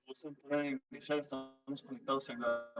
Gustan poder iniciar, estamos conectados en la...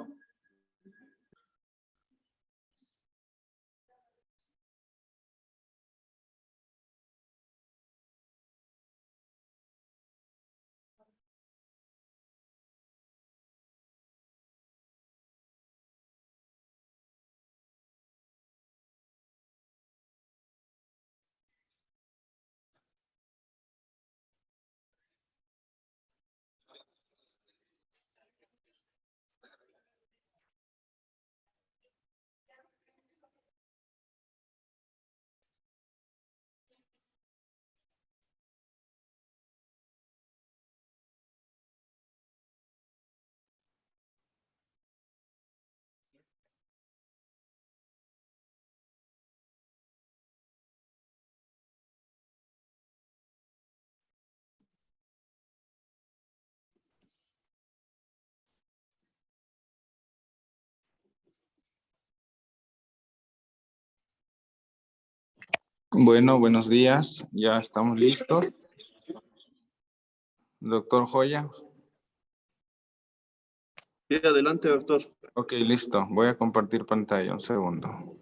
Bueno, buenos días. Ya estamos listos. Doctor Joya. Sí, adelante, doctor. Ok, listo. Voy a compartir pantalla. Un segundo.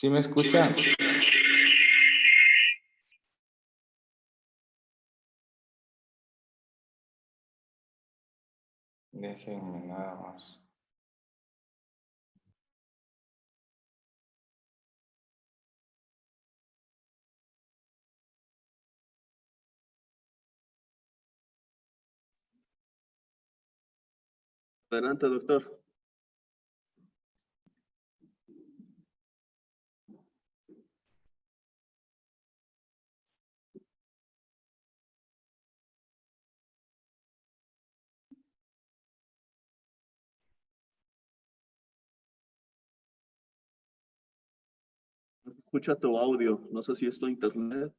¿Sí me escucha? Déjenme nada más. Adelante, doctor. Escucha tu audio. No sé si es tu internet.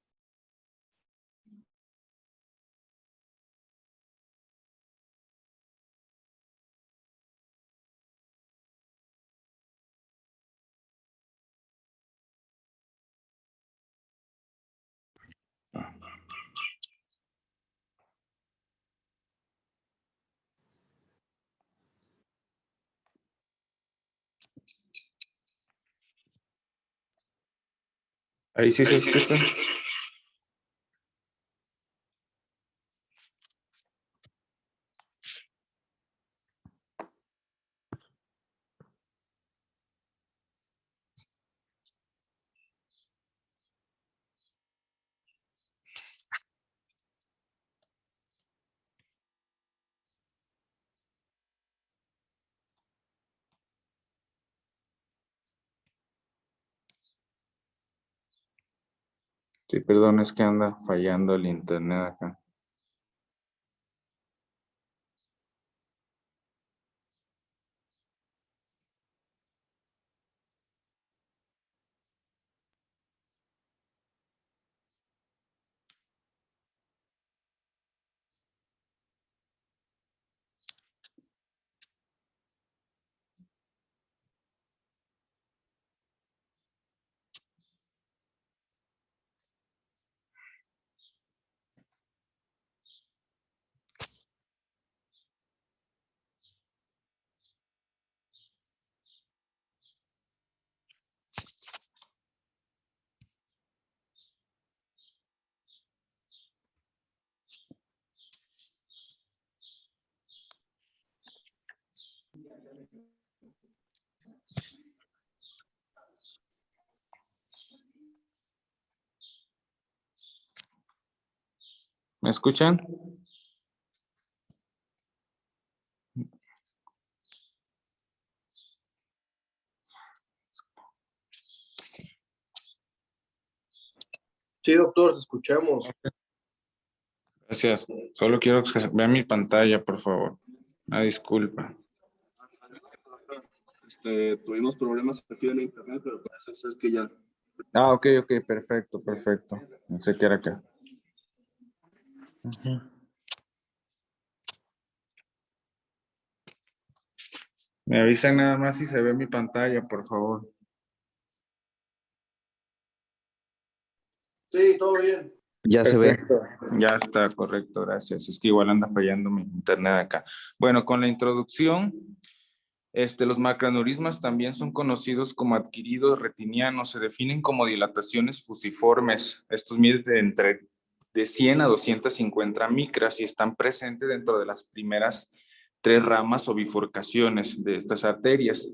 Ahí sí se escucha. Sí, perdón, es que anda fallando el internet acá. ¿Me escuchan? Sí, doctor, te escuchamos. Gracias. Solo quiero que vean mi pantalla, por favor. Una disculpa. Tuvimos problemas aquí en la internet, pero parece ser que ya. Ah, ok, perfecto, perfecto. Pensé que era acá. Ujú. Me avisan nada más si se ve mi pantalla, por favor. Sí, todo bien. Ya se ve. Perfecto. Ya está, correcto, gracias. Es que igual anda fallando mi internet acá. Bueno, con la introducción, los macroaneurismas también son conocidos como adquiridos retinianos. Se definen como dilataciones fusiformes. Estos miden entre de 100 a 250 micras y están presentes dentro de las primeras 3 ramas o bifurcaciones de estas arterias.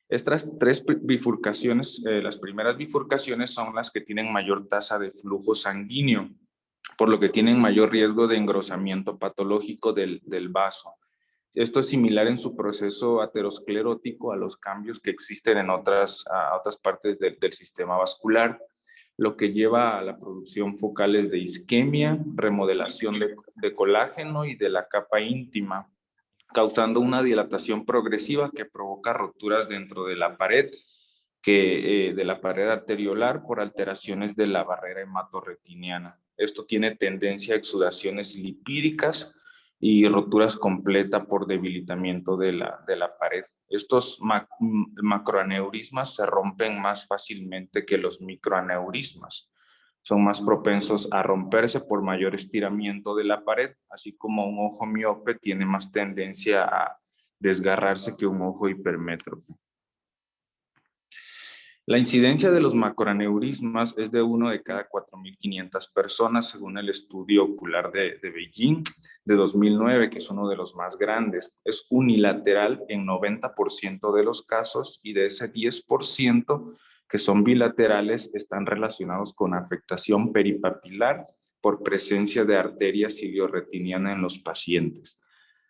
Estas 3 bifurcaciones, las primeras bifurcaciones son las que tienen mayor tasa de flujo sanguíneo, por lo que tienen mayor riesgo de engrosamiento patológico del vaso. Esto es similar en su proceso aterosclerótico a los cambios que existen en otras partes del sistema vascular, lo que lleva a la producción focales de isquemia, remodelación de colágeno y de la capa íntima, causando una dilatación progresiva que provoca roturas dentro de la pared, de la pared arteriolar por alteraciones de la barrera hematorretiniana. Esto tiene tendencia a exudaciones lipídicas y roturas completas por debilitamiento de la pared. Estos macroaneurismas se rompen más fácilmente que los microaneurismas. Son más propensos a romperse por mayor estiramiento de la pared, así como un ojo miope tiene más tendencia a desgarrarse que un ojo hipermétrope. La incidencia de los macroaneurismas es de 1 de cada 4.500 personas, según el estudio ocular de Beijing de 2009, que es uno de los más grandes. Es unilateral en 90% de los casos y de ese 10% que son bilaterales están relacionados con afectación peripapilar por presencia de arteria cilioretiniana en los pacientes.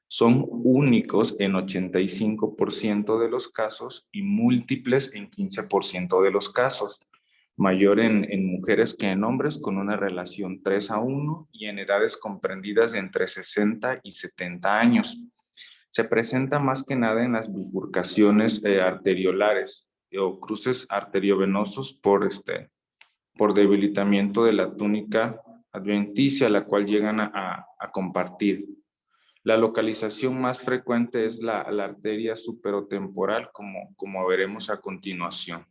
Son únicos en 85% de los casos y múltiples en 15% de los casos, mayor en mujeres que en hombres, con una relación 3:1 y en edades comprendidas de entre 60 y 70 años. Se presenta más que nada en las bifurcaciones arteriolares o cruces arteriovenosos por debilitamiento de la túnica adventicia, la cual llegan a compartir. La localización más frecuente es la arteria superotemporal, como veremos a continuación.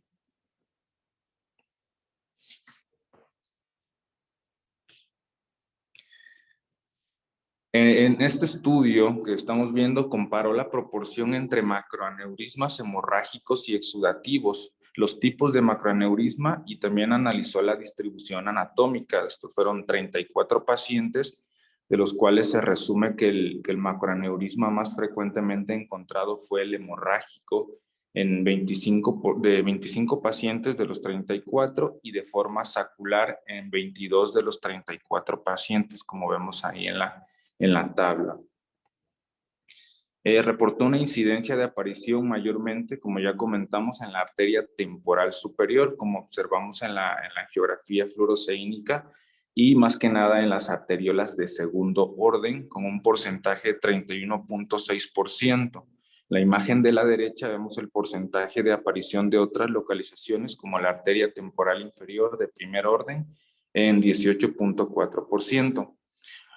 En este estudio que estamos viendo, comparó la proporción entre macroaneurismas hemorrágicos y exudativos, los tipos de macroaneurisma, y también analizó la distribución anatómica. Estos fueron 34 pacientes, de los cuales se resume que el macroaneurisma más frecuentemente encontrado fue el hemorrágico en 25 pacientes de los 34 y de forma sacular en 22 de los 34 pacientes, como vemos ahí en la tabla. Reportó una incidencia de aparición mayormente, como ya comentamos, en la arteria temporal superior, como observamos en la angiografía fluoresceínica, y más que nada en las arteriolas de segundo orden, con un porcentaje de 31.6%. La imagen de la derecha vemos el porcentaje de aparición de otras localizaciones, como la arteria temporal inferior de primer orden, en 18.4%.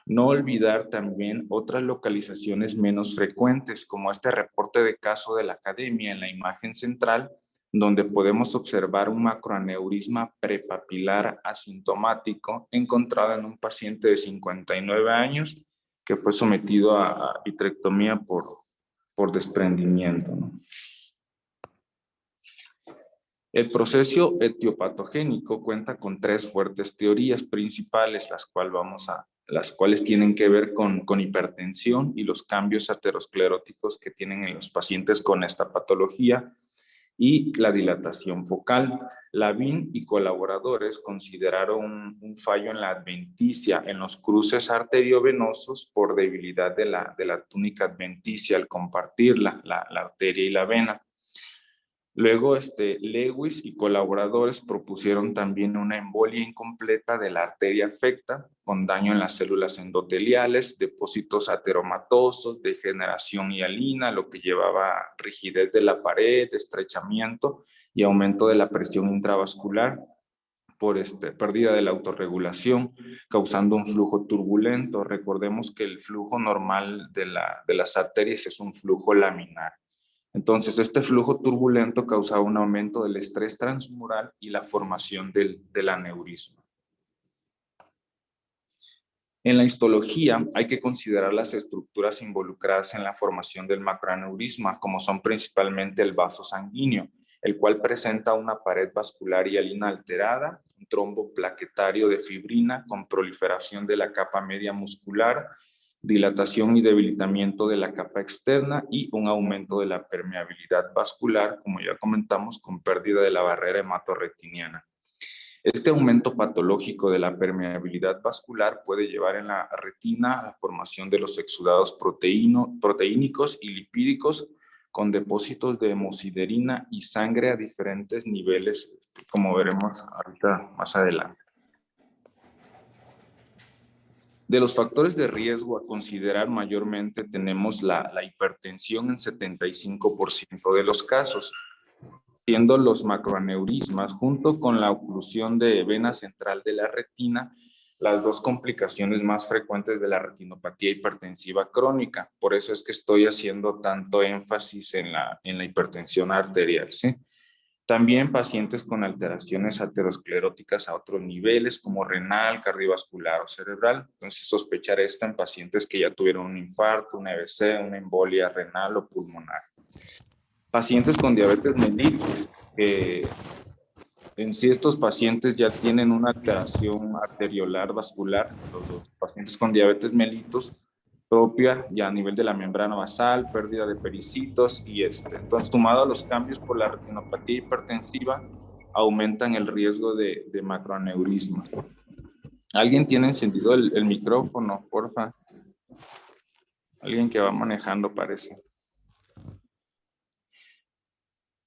No olvidar también otras localizaciones menos frecuentes, como este reporte de caso de la academia en la imagen central, donde podemos observar un macroaneurisma prepapilar asintomático encontrado en un paciente de 59 años que fue sometido a vitrectomía por desprendimiento, ¿no? El proceso etiopatogénico cuenta con tres fuertes teorías principales, las cuales tienen que ver con hipertensión y los cambios ateroscleróticos que tienen en los pacientes con esta patología, y la dilatación focal. Lavín y colaboradores consideraron un fallo en la adventicia en los cruces arteriovenosos por debilidad de la túnica adventicia al compartir la arteria y la vena. Luego, Lewis y colaboradores propusieron también una embolia incompleta de la arteria afecta, con daño en las células endoteliales, depósitos ateromatosos, degeneración hialina, lo que llevaba a rigidez de la pared, estrechamiento y aumento de la presión intravascular por pérdida de la autorregulación, causando un flujo turbulento. Recordemos que el flujo normal de las arterias es un flujo laminar. Entonces, este flujo turbulento causaba un aumento del estrés transmural y la formación del aneurisma. En la histología hay que considerar las estructuras involucradas en la formación del macroaneurisma, como son principalmente el vaso sanguíneo, el cual presenta una pared vascular hialina alterada, un trombo plaquetario de fibrina con proliferación de la capa media muscular, dilatación y debilitamiento de la capa externa y un aumento de la permeabilidad vascular, como ya comentamos, con pérdida de la barrera hematorretiniana. Este aumento patológico de la permeabilidad vascular puede llevar en la retina a la formación de los exudados proteínicos y lipídicos con depósitos de hemosiderina y sangre a diferentes niveles, como veremos ahorita más adelante. De los factores de riesgo a considerar mayormente tenemos la hipertensión en 75% de los casos, siendo los macroaneurismas junto con la oclusión de vena central de la retina las dos complicaciones más frecuentes de la retinopatía hipertensiva crónica. Por eso es que estoy haciendo tanto énfasis en la hipertensión arterial, ¿sí? También pacientes con alteraciones ateroscleróticas a otros niveles, como renal, cardiovascular o cerebral. Entonces, sospechar esto en pacientes que ya tuvieron un infarto, un EBC, una embolia renal o pulmonar. Pacientes con diabetes mellitus, que en sí estos pacientes ya tienen una alteración arteriolar vascular, los pacientes con diabetes mellitus, propia ya a nivel de la membrana basal, pérdida de pericitos y entonces sumado a los cambios por la retinopatía hipertensiva, aumentan el riesgo de macroaneurisma. ¿Alguien tiene encendido el micrófono, porfa? Alguien que va manejando parece.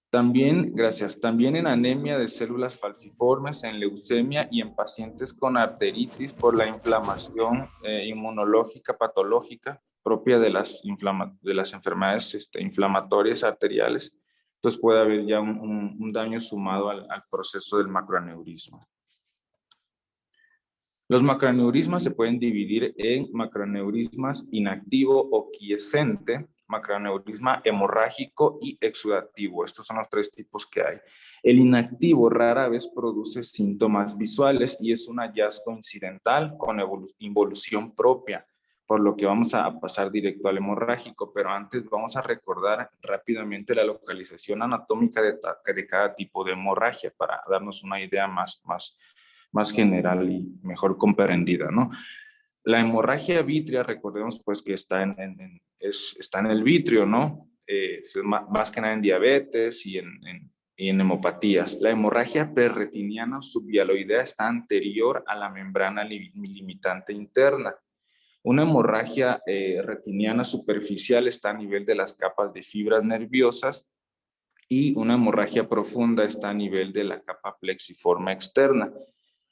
También, gracias, también en anemia de células falciformes, en leucemia y en pacientes con arteritis por la inflamación inmunológica patológica propia de las enfermedades inflamatorias arteriales. Entonces puede haber ya un daño sumado al proceso del macroaneurisma. Los macroaneurismas se pueden dividir en macroaneurismas inactivo o quiescente, macroaneurisma hemorrágico y exudativo. Estos son los tres tipos que hay. El inactivo rara vez produce síntomas visuales y es un hallazgo incidental con involución propia, por lo que vamos a pasar directo al hemorrágico, pero antes vamos a recordar rápidamente la localización anatómica de cada tipo de hemorragia para darnos una idea más general y mejor comprendida, ¿no? La hemorragia vítrea, recordemos pues que está en el vitrio, ¿no? Más que nada en diabetes y en hemopatías. La hemorragia perretiniana subhialoidea está anterior a la membrana limitante interna. Una hemorragia retiniana superficial está a nivel de las capas de fibras nerviosas y una hemorragia profunda está a nivel de la capa plexiforme externa.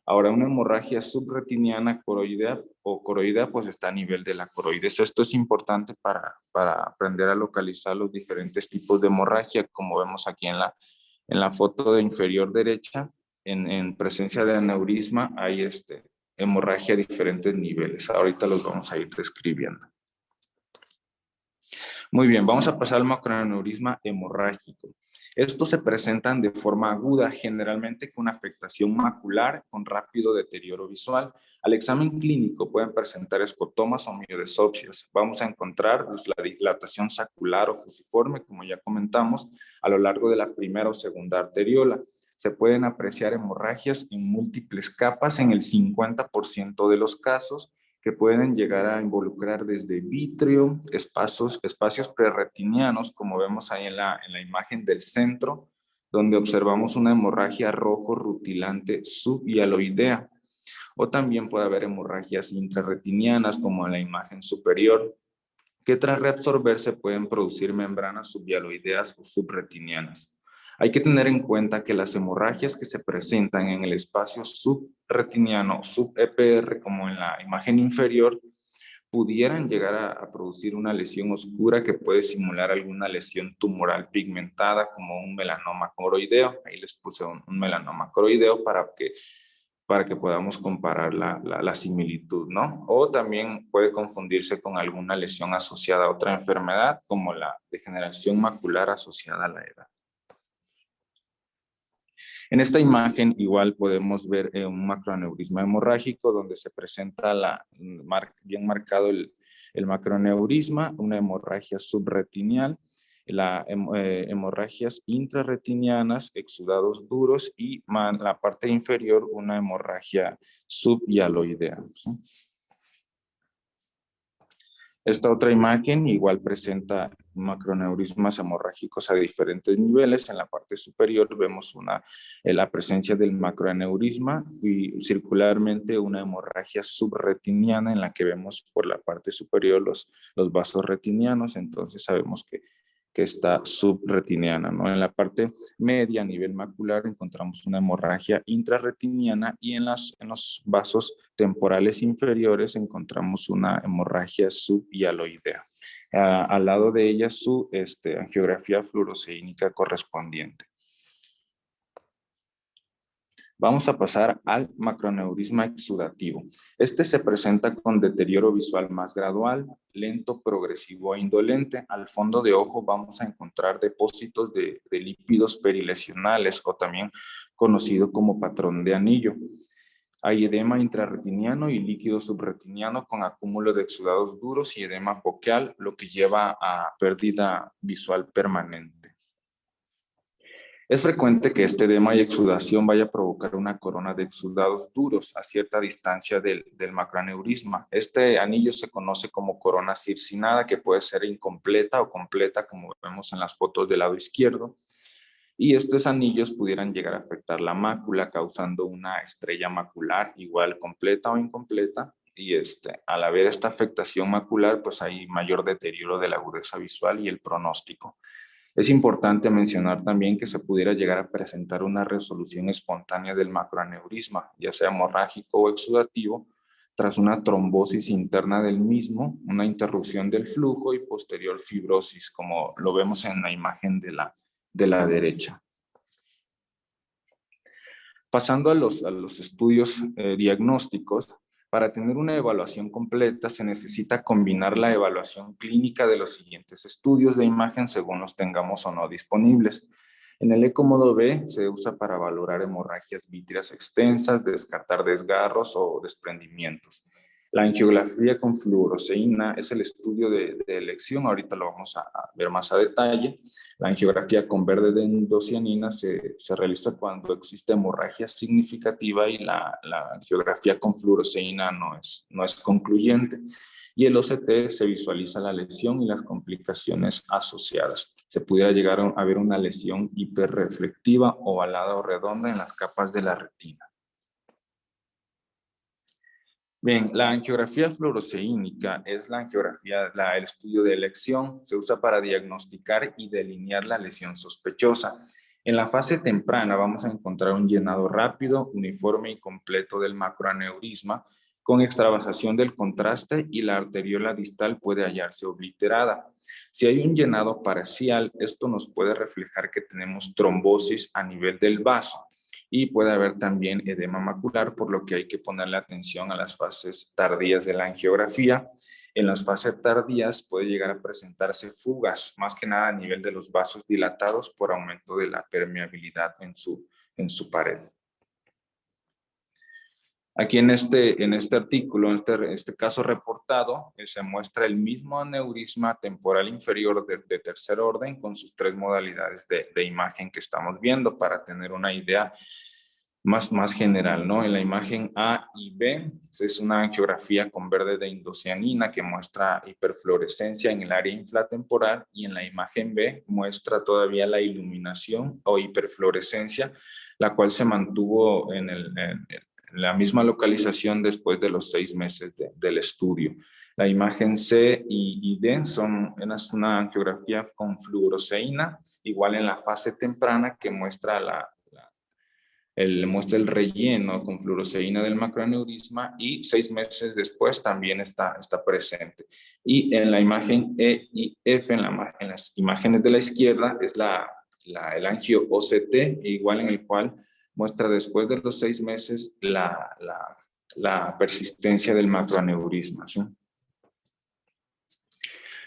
Ahora, una hemorragia subretiniana coroidea, pues está a nivel de la coroides. Esto es importante para aprender a localizar los diferentes tipos de hemorragia, como vemos aquí en la foto de inferior derecha, en presencia de aneurisma hay hemorragia a diferentes niveles. Ahorita los vamos a ir describiendo. Muy bien, vamos a pasar al macroaneurisma hemorrágico. Estos se presentan de forma aguda, generalmente con afectación macular con rápido deterioro visual. Al examen clínico pueden presentar escotomas o miodesopsias. Vamos a encontrar pues, la dilatación sacular o fusiforme, como ya comentamos, a lo largo de la primera o segunda arteriola. Se pueden apreciar hemorragias en múltiples capas en el 50% de los casos, que pueden llegar a involucrar desde vítreo, espacios prerretinianos, como vemos ahí en la imagen del centro, donde observamos una hemorragia rojo rutilante subhialoidea. O también puede haber hemorragias intrarretinianas, como en la imagen superior, que tras reabsorberse pueden producir membranas subhialoideas o subretinianas. Hay que tener en cuenta que las hemorragias que se presentan en el espacio subretiniano, sub-EPR, como en la imagen inferior, pudieran llegar a producir una lesión oscura que puede simular alguna lesión tumoral pigmentada, como un melanoma coroideo. Ahí les puse un melanoma coroideo para que podamos comparar la similitud, ¿no? O también puede confundirse con alguna lesión asociada a otra enfermedad, como la degeneración macular asociada a la edad. En esta imagen igual podemos ver un macroaneurisma hemorrágico donde se presenta bien marcado el macroaneurisma, una hemorragia subretinial, hemorragias intrarretinianas, exudados duros y la parte inferior una hemorragia subhialoidea. Esta otra imagen igual presenta macroneurismas hemorrágicos a diferentes niveles. En la parte superior vemos la presencia del macroaneurisma y circularmente una hemorragia subretiniana en la que vemos por la parte superior los vasos retinianos. Entonces sabemos que está subretiniana, ¿no? En la parte media, a nivel macular, encontramos una hemorragia intrarretiniana y en los vasos temporales inferiores encontramos una hemorragia subhialoidea. Al lado de ella su angiografía fluoresceínica correspondiente. Vamos a pasar al macroaneurisma exudativo. Este se presenta con deterioro visual más gradual, lento, progresivo e indolente. Al fondo de ojo vamos a encontrar depósitos de lípidos perilesionales o también conocido como patrón de anillo. Hay edema intrarretiniano y líquido subretiniano con acúmulo de exudados duros y edema focal, lo que lleva a pérdida visual permanente. Es frecuente que este edema y exudación vaya a provocar una corona de exudados duros a cierta distancia del macroaneurisma. Este anillo se conoce como corona circinada, que puede ser incompleta o completa, como vemos en las fotos del lado izquierdo. Y estos anillos pudieran llegar a afectar la mácula, causando una estrella macular, igual completa o incompleta. Y al haber esta afectación macular, pues hay mayor deterioro de la agudeza visual y el pronóstico. Es importante mencionar también que se pudiera llegar a presentar una resolución espontánea del macroaneurisma, ya sea hemorrágico o exudativo, tras una trombosis interna del mismo, una interrupción del flujo y posterior fibrosis, como lo vemos en la imagen de la derecha. Pasando a los estudios diagnósticos, para tener una evaluación completa se necesita combinar la evaluación clínica de los siguientes estudios de imagen según los tengamos o no disponibles. En el ECO modo B se usa para valorar hemorragias vítreas extensas, descartar desgarros o desprendimientos. La angiografía con fluoresceína es el estudio de elección, ahorita lo vamos a ver más a detalle. La angiografía con verde de endocianina se realiza cuando existe hemorragia significativa y la angiografía con fluoresceína no es concluyente. Y el OCT se visualiza la lesión y las complicaciones asociadas. Se pudiera llegar a ver una lesión hiperreflectiva, ovalada o redonda en las capas de la retina. Bien, la angiografía fluoroceínica es la angiografía, el estudio de elección. Se usa para diagnosticar y delinear la lesión sospechosa. En la fase temprana vamos a encontrar un llenado rápido, uniforme y completo del macroaneurisma con extravasación del contraste y la arteriola distal puede hallarse obliterada. Si hay un llenado parcial, esto nos puede reflejar que tenemos trombosis a nivel del vaso. Y puede haber también edema macular, por lo que hay que ponerle atención a las fases tardías de la angiografía. En las fases tardías puede llegar a presentarse fugas, más que nada a nivel de los vasos dilatados por aumento de la permeabilidad en su pared. Aquí en este artículo, en este caso reportado, se muestra el mismo aneurisma temporal inferior de tercer orden con sus 3 modalidades de imagen que estamos viendo para tener una idea más general, ¿no? En la imagen A y B es una angiografía con verde de indocianina que muestra hiperfluorescencia en el área infratemporal y en la imagen B muestra todavía la iluminación o hiperfluorescencia, la cual se mantuvo en la misma localización después de los 6 meses del estudio. La imagen C y D es una angiografía con fluoroceína, igual en la fase temprana que muestra muestra el relleno con fluoroceína del macroaneurisma y 6 meses después también está presente. Y en la imagen E y F, en las imágenes de la izquierda, es el angio OCT, igual en el cual muestra después de los 6 meses la persistencia del macroaneurisma, ¿sí?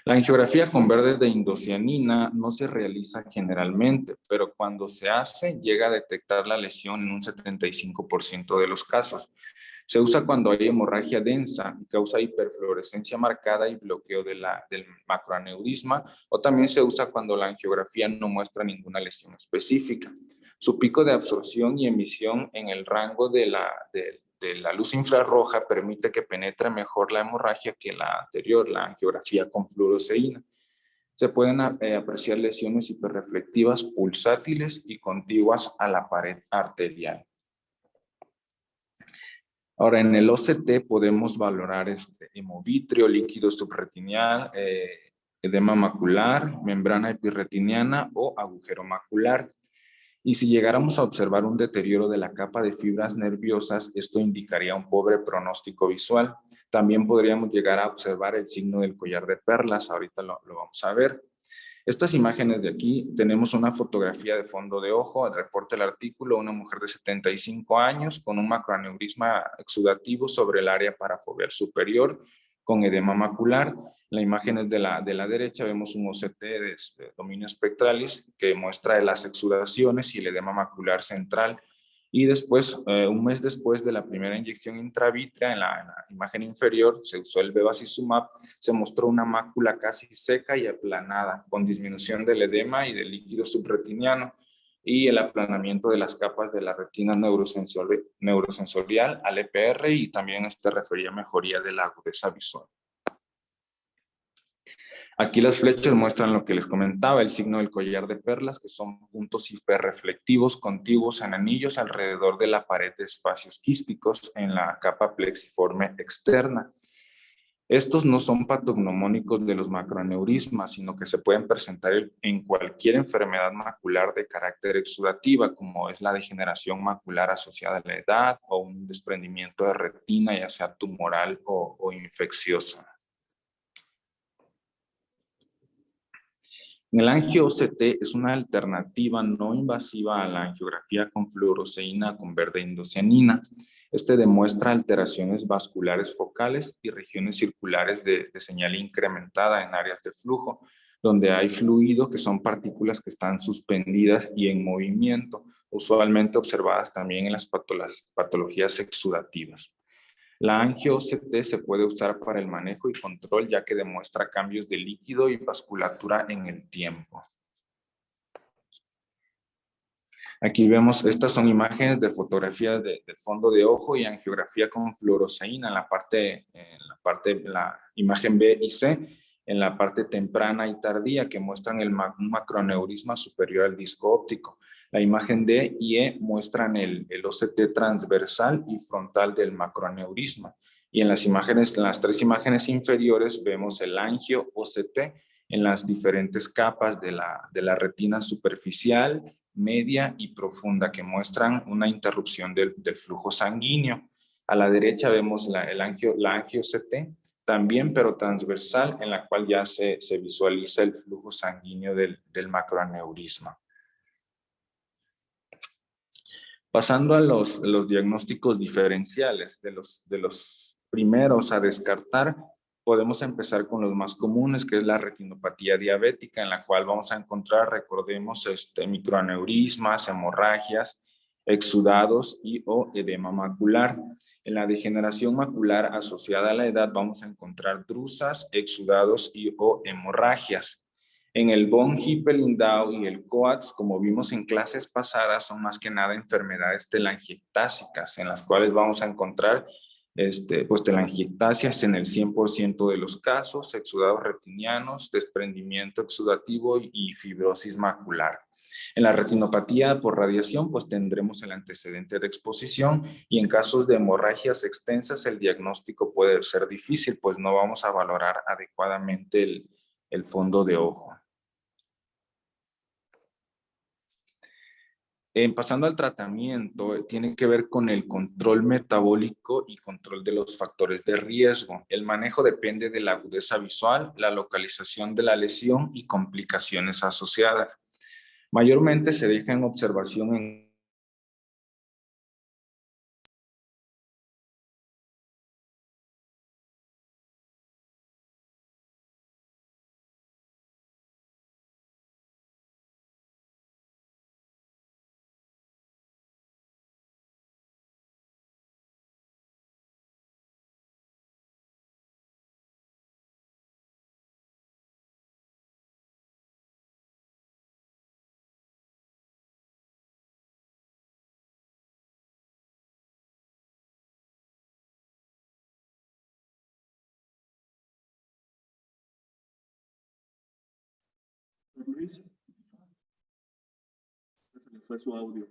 La angiografía con verde de indocianina no se realiza generalmente, pero cuando se hace llega a detectar la lesión en un 75% de los casos. Se usa cuando hay hemorragia densa y causa hiperfluorescencia marcada y bloqueo del macroaneurisma, o también se usa cuando la angiografía no muestra ninguna lesión específica. Su pico de absorción y emisión en el rango de la luz infrarroja permite que penetre mejor la hemorragia que la anterior, la angiografía con fluoroceína. Se pueden apreciar lesiones hiperreflectivas pulsátiles y contiguas a la pared arterial. Ahora, en el OCT podemos valorar hemovitrio, líquido subretinial, edema macular, membrana epirretiniana o agujero macular. Y si llegáramos a observar un deterioro de la capa de fibras nerviosas, esto indicaría un pobre pronóstico visual. También podríamos llegar a observar el signo del collar de perlas, ahorita lo vamos a ver. Estas imágenes de aquí, tenemos una fotografía de fondo de ojo, el reporte del artículo, una mujer de 75 años con un macroaneurisma exudativo sobre el área parafoveal superior con edema macular. La imagen es de la derecha, vemos un OCT de dominio espectralis que muestra las exudaciones y el edema macular central. Y después, un mes después de la primera inyección intravítrea, en la imagen inferior, se usó el bevacizumab, se mostró una mácula casi seca y aplanada, con disminución del edema y del líquido subretiniano, y el aplanamiento de las capas de la retina neurosensorial al EPR, y también refería a mejoría de la agudeza visual. Aquí las flechas muestran lo que les comentaba, el signo del collar de perlas, que son puntos hiperreflectivos contiguos en anillos alrededor de la pared de espacios quísticos en la capa plexiforme externa. Estos no son patognomónicos de los macroaneurismas, sino que se pueden presentar en cualquier enfermedad macular de carácter exudativa, como es la degeneración macular asociada a la edad o un desprendimiento de retina, ya sea tumoral o infecciosa. El angio-OCT es una alternativa no invasiva a la angiografía con fluoroceína con verde indocianina. Demuestra alteraciones vasculares focales y regiones circulares de señal incrementada en áreas de flujo, donde hay fluido, que son partículas que están suspendidas y en movimiento, usualmente observadas también en las patologías exudativas. La angio-OCT se puede usar para el manejo y control, ya que demuestra cambios de líquido y vasculatura en el tiempo. Aquí vemos, estas son imágenes de fotografías de fondo de ojo y angiografía con fluoroceína en la imagen B y C, en la parte temprana y tardía, que muestran un macroaneurisma superior al disco óptico. La imagen D y E muestran el OCT transversal y frontal del macroaneurisma. Y en las imágenes, en las tres imágenes inferiores, vemos el angio OCT en las diferentes capas de la retina superficial, media y profunda, que muestran una interrupción del flujo sanguíneo. A la derecha vemos la angio OCT, también pero transversal, en la cual ya se visualiza el flujo sanguíneo del macroaneurisma. Pasando a los diagnósticos diferenciales, de los primeros a descartar, podemos empezar con los más comunes, que es la retinopatía diabética, en la cual vamos a encontrar, recordemos, microaneurismas, hemorragias, exudados y o edema macular. En la degeneración macular asociada a la edad vamos a encontrar drusas, exudados y o hemorragias. En el von Hippel-Lindau y el Coats, como vimos en clases pasadas, son más que nada enfermedades telangiectásicas, en las cuales vamos a encontrar pues telangiectasias en el 100% de los casos, exudados retinianos, desprendimiento exudativo y fibrosis macular. En la retinopatía por radiación, pues tendremos el antecedente de exposición, y en casos de hemorragias extensas el diagnóstico puede ser difícil, pues no vamos a valorar adecuadamente el fondo de ojo. Pasando al tratamiento, tiene que ver con el control metabólico y control de los factores de riesgo. El manejo depende de la agudeza visual, la localización de la lesión y complicaciones asociadas. Mayormente se deja en observación en Luis, se le fue su audio.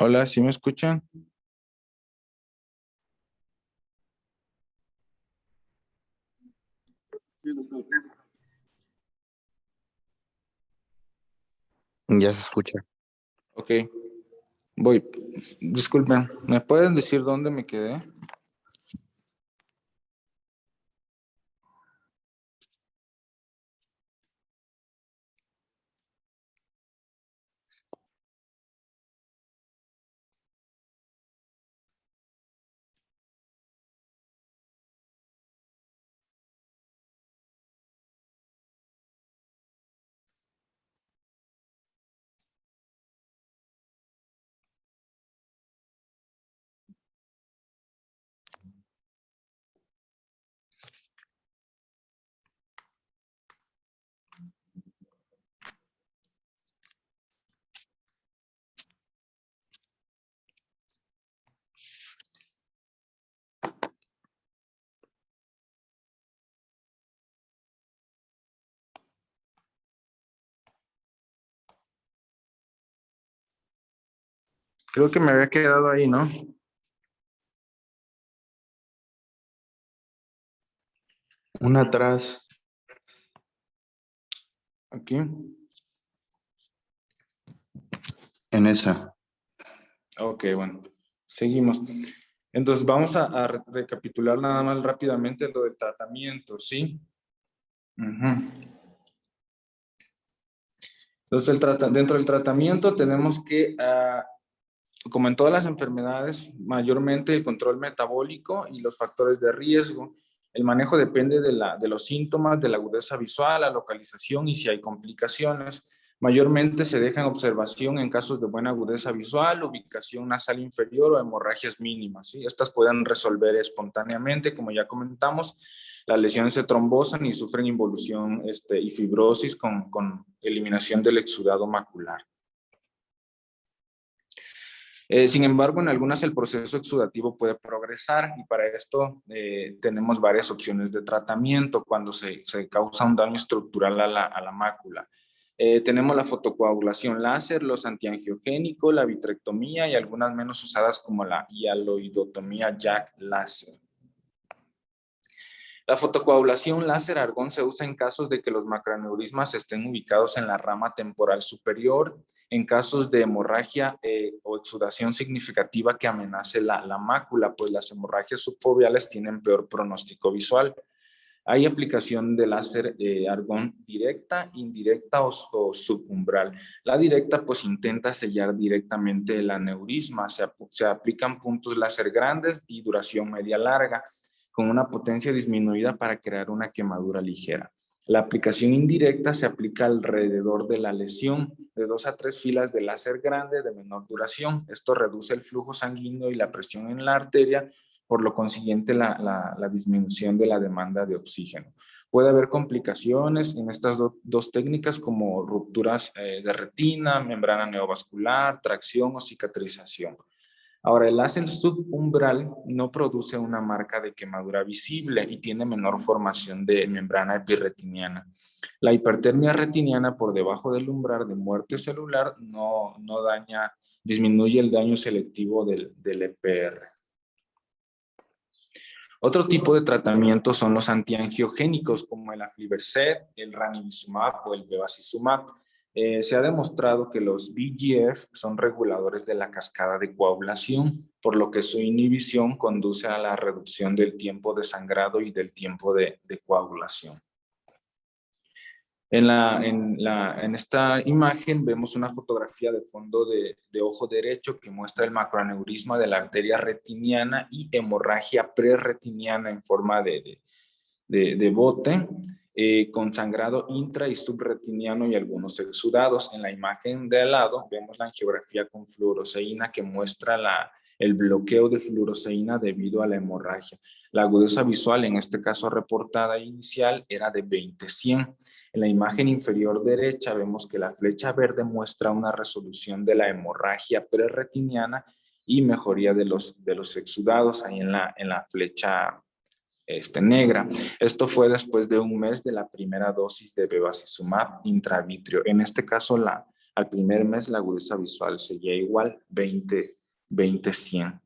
Hola, ¿sí me escuchan? Sí, doctor. Ya se escucha. Ok, voy. Disculpen, ¿me pueden decir dónde me quedé? Creo que me había quedado ahí, ¿no? Una atrás. Aquí. En esa. Ok, bueno, seguimos. Entonces vamos a recapitular nada más rápidamente lo del tratamiento, ¿sí? Ujú. Entonces, dentro del tratamiento tenemos que, como en todas las enfermedades, mayormente el control metabólico y los factores de riesgo. El manejo depende de los síntomas, de la agudeza visual, la localización y si hay complicaciones. Mayormente se deja en observación en casos de buena agudeza visual, ubicación nasal inferior o hemorragias mínimas, ¿sí? Estas pueden resolver espontáneamente, como ya comentamos. Las lesiones se trombosan y sufren involución y fibrosis con eliminación del exudado macular. Sin embargo, en algunas el proceso exudativo puede progresar y para esto tenemos varias opciones de tratamiento cuando se causa un daño estructural a la mácula. Tenemos la fotocoagulación láser, los antiangiogénicos, la vitrectomía y algunas menos usadas como la hialoidotomía Jack láser. La fotocoagulación láser argón se usa en casos de que los macroaneurismas estén ubicados en la rama temporal superior, en casos de hemorragia o exudación significativa que amenace la mácula, pues las hemorragias subfoveales tienen peor pronóstico visual. Hay aplicación de láser argón directa, indirecta o subumbral. La directa pues intenta sellar directamente el aneurisma. Se aplican puntos láser grandes y duración media larga, con una potencia disminuida para crear una quemadura ligera. La aplicación indirecta se aplica alrededor de la lesión de 2 a 3 filas de láser grande de menor duración. Esto reduce el flujo sanguíneo y la presión en la arteria, por lo consiguiente la disminución de la demanda de oxígeno. Puede haber complicaciones en estas dos técnicas como rupturas de retina, membrana neovascular, tracción o cicatrización. Ahora, el láser subumbral no produce una marca de quemadura visible y tiene menor formación de membrana epirretiniana. La hipertermia retiniana por debajo del umbral de muerte celular no disminuye el daño selectivo del EPR. Otro tipo de tratamiento son los antiangiogénicos como el aflibercept, el ranibizumab o el bevacizumab. Se ha demostrado que los VEGF son reguladores de la cascada de coagulación, por lo que su inhibición conduce a la reducción del tiempo de sangrado y del tiempo de coagulación. En esta imagen vemos una fotografía de fondo de ojo derecho que muestra el macroaneurisma de la arteria retiniana y hemorragia prerretiniana en forma de bote, con sangrado intra y subretiniano y algunos exudados. En la imagen de al lado vemos la angiografía con fluoroseína que muestra el bloqueo de fluoroseína debido a la hemorragia. La agudeza visual, en este caso reportada inicial, era de 20-100. En la imagen inferior derecha vemos que la flecha verde muestra una resolución de la hemorragia prerretiniana y mejoría de los exudados ahí en la flecha negra. Esto fue después de un mes de la primera dosis de bevacizumab intravítrea. En este caso, la Al primer mes la agudeza visual seguía igual, 20-100.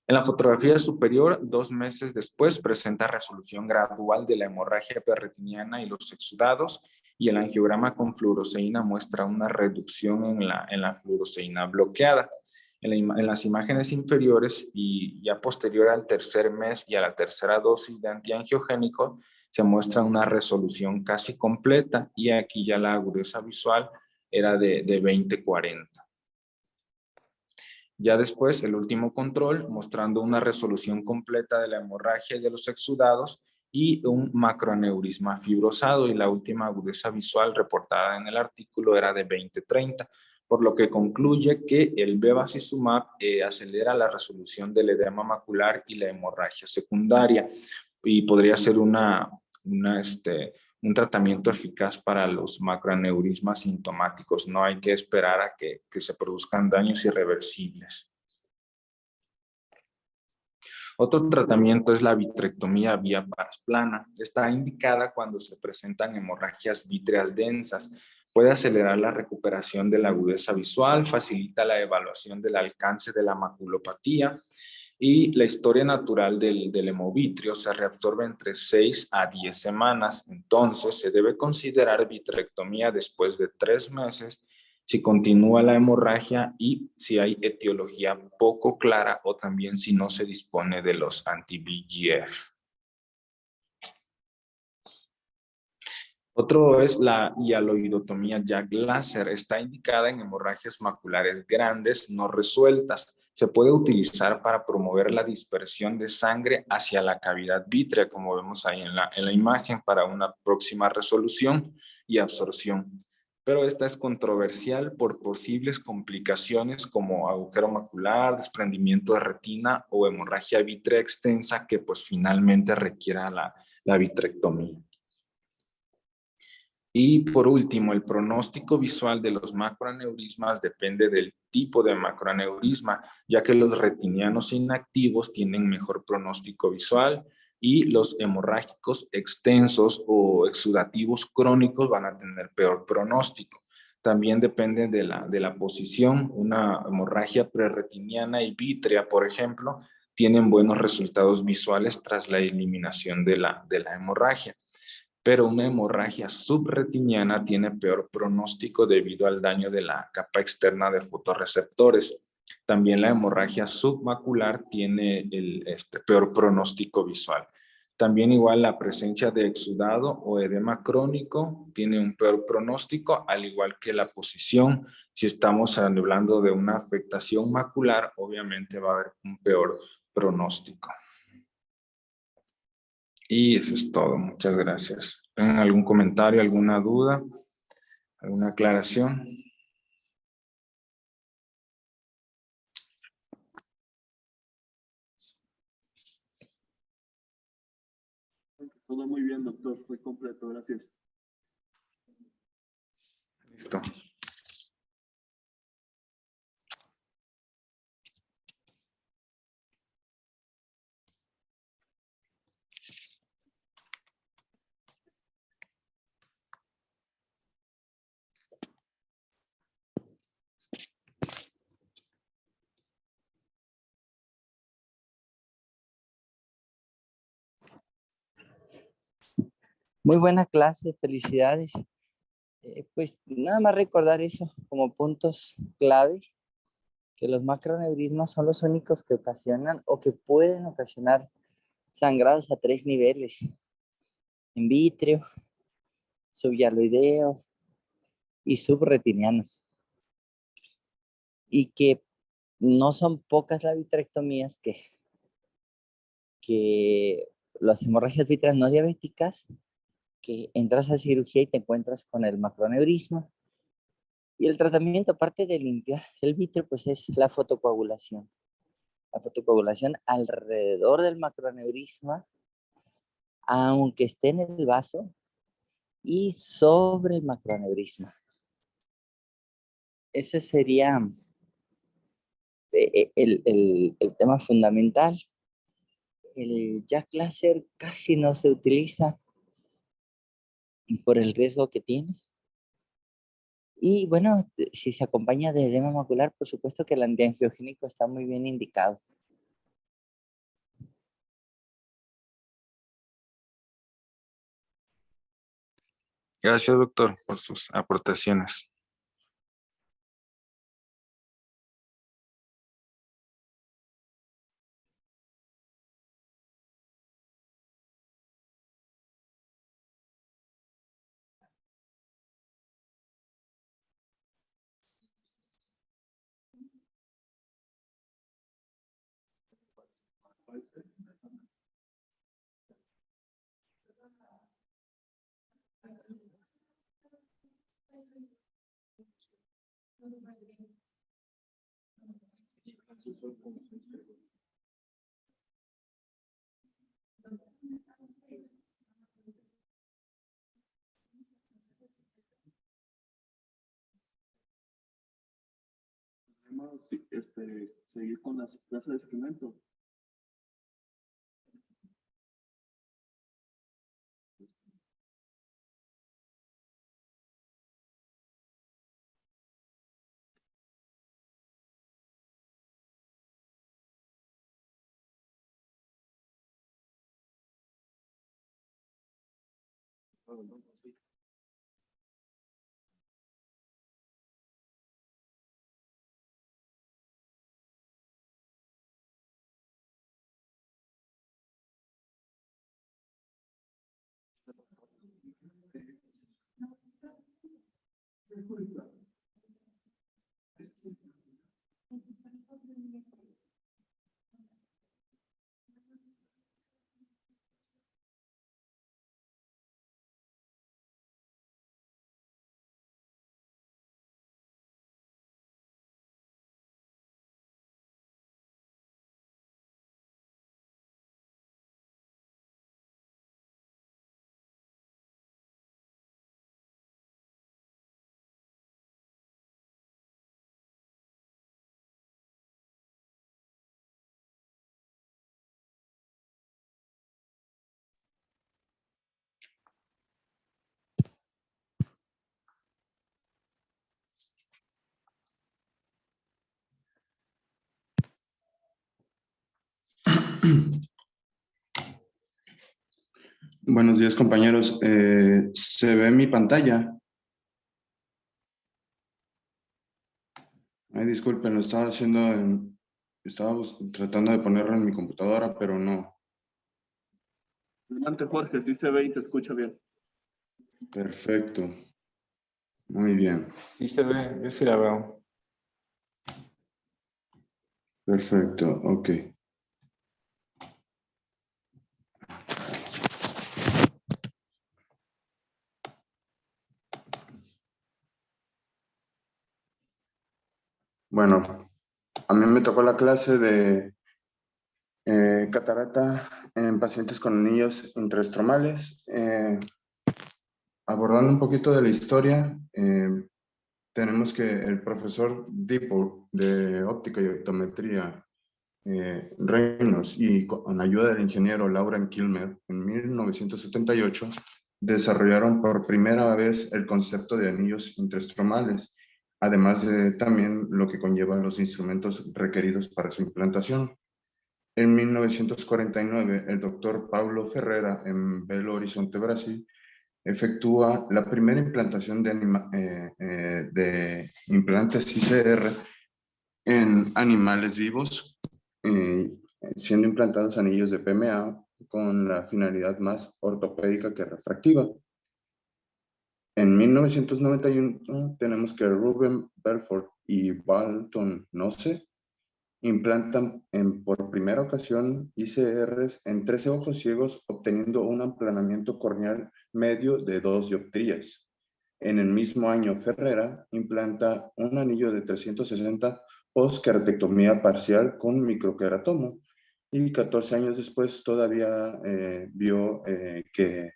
En la fotografía superior, 2 meses después, presenta resolución gradual de la hemorragia perretiniana y los exudados, y el angiograma con fluoresceína muestra una reducción en la fluoresceína bloqueada. En las imágenes inferiores y ya posterior al tercer mes y a la tercera dosis de antiangiogénico, se muestra una resolución casi completa, y aquí ya la agudeza visual era de 20-40. Ya después, el último control, mostrando una resolución completa de la hemorragia y de los exudados y un macroaneurisma fibrosado, y la última agudeza visual reportada en el artículo era de 20-30, por lo que concluye que el bevacizumab acelera la resolución del edema macular y la hemorragia secundaria, y podría ser un tratamiento eficaz para los macroaneurismas sintomáticos. No hay que esperar a que se produzcan daños irreversibles. Otro tratamiento es la vitrectomía vía pars plana. Está indicada cuando se presentan hemorragias vítreas densas. Puede acelerar la recuperación de la agudeza visual, facilita la evaluación del alcance de la maculopatía, y la historia natural del hemovitrio se reabsorbe entre 6 a 10 semanas. Entonces, se debe considerar vitrectomía después de 3 meses si continúa la hemorragia y si hay etiología poco clara, o también si no se dispone de los anti-VEGF. Otro es la hialoidotomía Jack láser. Está indicada en hemorragias maculares grandes no resueltas. Se puede utilizar para promover la dispersión de sangre hacia la cavidad vítrea, como vemos ahí en la imagen, para una próxima resolución y absorción. Pero esta es controversial por posibles complicaciones como agujero macular, desprendimiento de retina o hemorragia vítrea extensa que pues finalmente requiera la vitrectomía. Y por último, el pronóstico visual de los macroaneurismas depende del tipo de macroaneurisma, ya que los retinianos inactivos tienen mejor pronóstico visual y los hemorrágicos extensos o exudativos crónicos van a tener peor pronóstico. También depende de la posición. Una hemorragia prerretiniana y vítrea, por ejemplo, tienen buenos resultados visuales tras la eliminación de la hemorragia. Pero una hemorragia subretiniana tiene peor pronóstico debido al daño de la capa externa de fotorreceptores. También la hemorragia submacular tiene el peor pronóstico visual. También igual la presencia de exudado o edema crónico tiene un peor pronóstico, al igual que la posición. Si estamos hablando de una afectación macular, obviamente va a haber un peor pronóstico. Y eso es todo. Muchas gracias. ¿Tienen algún comentario, alguna duda, alguna aclaración? Todo muy bien, doctor. Fue completo. Gracias. Listo. Muy buena clase, felicidades. Pues nada más recordar eso como puntos clave, que los macroneurismas son los únicos que ocasionan o que pueden ocasionar sangrados a 3 niveles: en vítreo, subhialoideo y subretiniano. Y que no son pocas las vitrectomías que las hemorragias vítreas no diabéticas, que entras a cirugía y te encuentras con el macroneurisma. Y el tratamiento, aparte de limpiar el vítreo, pues es la fotocoagulación. La fotocoagulación alrededor del macroaneurisma, aunque esté en el vaso, y sobre el macroaneurisma. Ese sería el tema fundamental. El Jack láser casi no se utiliza por el riesgo que tiene. Y bueno, si se acompaña de edema macular, por supuesto que el antiangiogénico está muy bien indicado. Gracias, doctor, por sus aportaciones. Sí, seguir con las clases de segmento. Buenos días, compañeros. ¿Se ve mi pantalla? Ay, disculpen, lo estaba haciendo tratando de ponerlo en mi computadora, pero no. Adelante, Jorge, sí se ve y se escucha bien. Perfecto. Muy bien. Sí se ve, yo sí la veo. Perfecto, ok. Bueno, a mí me tocó la clase de catarata en pacientes con anillos intraestromales. Abordando un poquito de la historia, tenemos que el profesor Dipo de óptica y optometría, Reynolds, y con ayuda del ingeniero Lauren Kilmer, en 1978, desarrollaron por primera vez el concepto de anillos intraestromales, además de también lo que conllevan los instrumentos requeridos para su implantación. En 1949, el doctor Paulo Ferreira, en Belo Horizonte, Brasil, efectúa la primera implantación de implantes ICR en animales vivos, siendo implantados anillos de PMA con la finalidad más ortopédica que refractiva. En 1991 tenemos que Ruben Belfort y Walton Nosse implantan por primera ocasión ICRs en 13 ojos ciegos, obteniendo un aplanamiento corneal medio de 2 dioptrías. En el mismo año, Ferrera implanta un anillo de 360 post-queratectomía parcial con microqueratomo, y 14 años después todavía vio que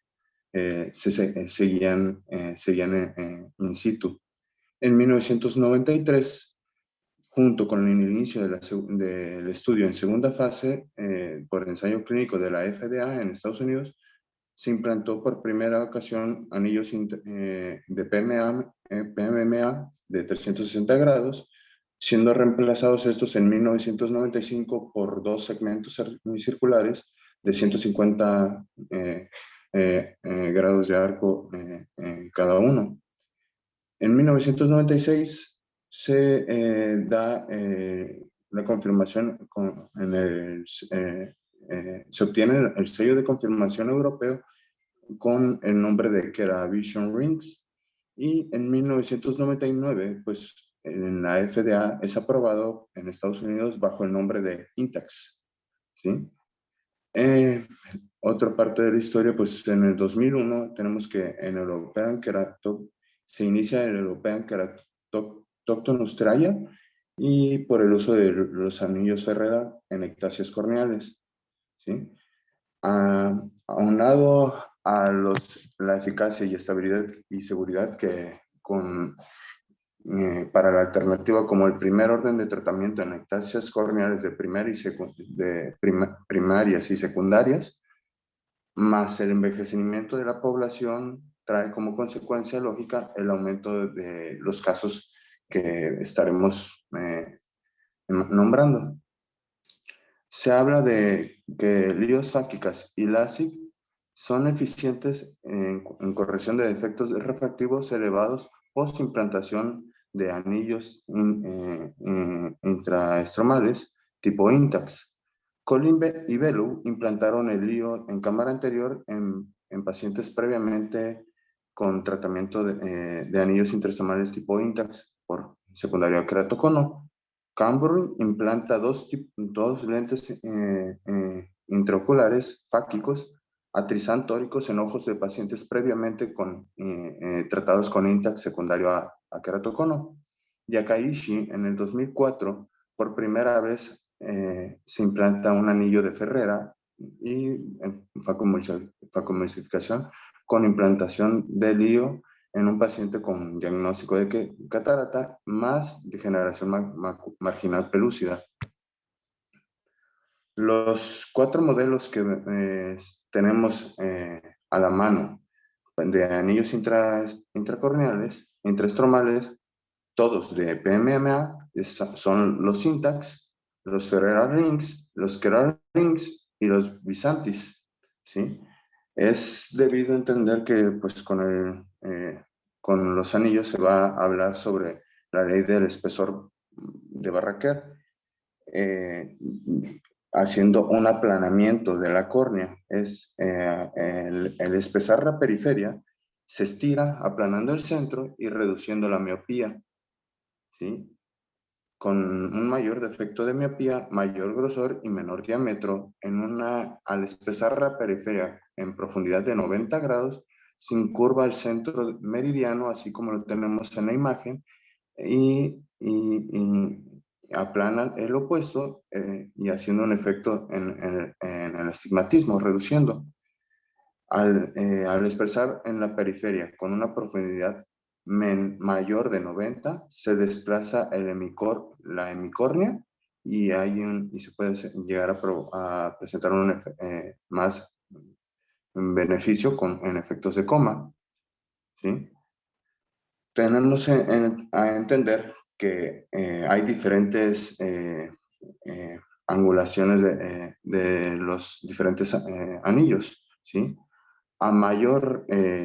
seguían in situ. En 1993, junto con el inicio del estudio en segunda fase por ensayo clínico de la FDA en Estados Unidos, se implantó por primera ocasión anillos de PMMA de 360 grados, siendo reemplazados estos en 1995 por dos segmentos semicirculares de 150 grados de arco cada uno. En 1996 se da la confirmación, se obtiene el sello de confirmación europeo con el nombre de Keravision Rings, y en 1999, pues en la FDA es aprobado en Estados Unidos bajo el nombre de Intax, ¿sí? Otra parte de la historia, pues en el 2001 tenemos que en European se inicia el European Keratoconus Australia, y por el uso de los anillos Ferrera en ectasias corneales, ¿sí? Aunado a la eficacia y estabilidad y seguridad que para la alternativa como el primer orden de tratamiento en ectasias corneales de primarias y secundarias, más el envejecimiento de la población, trae como consecuencia lógica el aumento de los casos que estaremos nombrando. Se habla de que líos fáquicas y LASIK son eficientes en corrección de defectos refractivos elevados post implantación de anillos intraestromales tipo Intax. Colin y Bellew implantaron el lío en cámara anterior en pacientes previamente con tratamiento de anillos intraestromales tipo Intax por secundario a keratocono. Camburn implanta dos lentes intraoculares fáquicos atrizantóricos en ojos de pacientes previamente tratados con Intax secundario a keratocono. Yakaishi, en el 2004, por primera vez se implanta un anillo de Ferrera y en facomulsificación con implantación de lío en un paciente con diagnóstico de catarata más degeneración marginal pelúcida. Los 4 modelos que tenemos a la mano de anillos intraestromales, todos de PMMA, son los Intax, los Ferrera Rings, los Keravision Rings y los Byzantis, ¿sí? Es debido entender que pues con los anillos se va a hablar sobre la ley del espesor de Barraquer, haciendo un aplanamiento de la córnea. El espesar la periferia se estira aplanando el centro y reduciendo la miopía, ¿sí? Con un mayor defecto de miopía, mayor grosor y menor diámetro, al espesar la periferia en profundidad de 90 grados, sin curva al centro meridiano, así como lo tenemos en la imagen, y aplana el opuesto y haciendo un efecto en el astigmatismo, reduciendo. Al expresar en la periferia con una profundidad mayor de 90, se desplaza la hemicórnea y se puede llegar a presentar más beneficio en efectos de coma, ¿sí? Tenemos a entender que hay diferentes angulaciones de los diferentes anillos, ¿sí? A mayores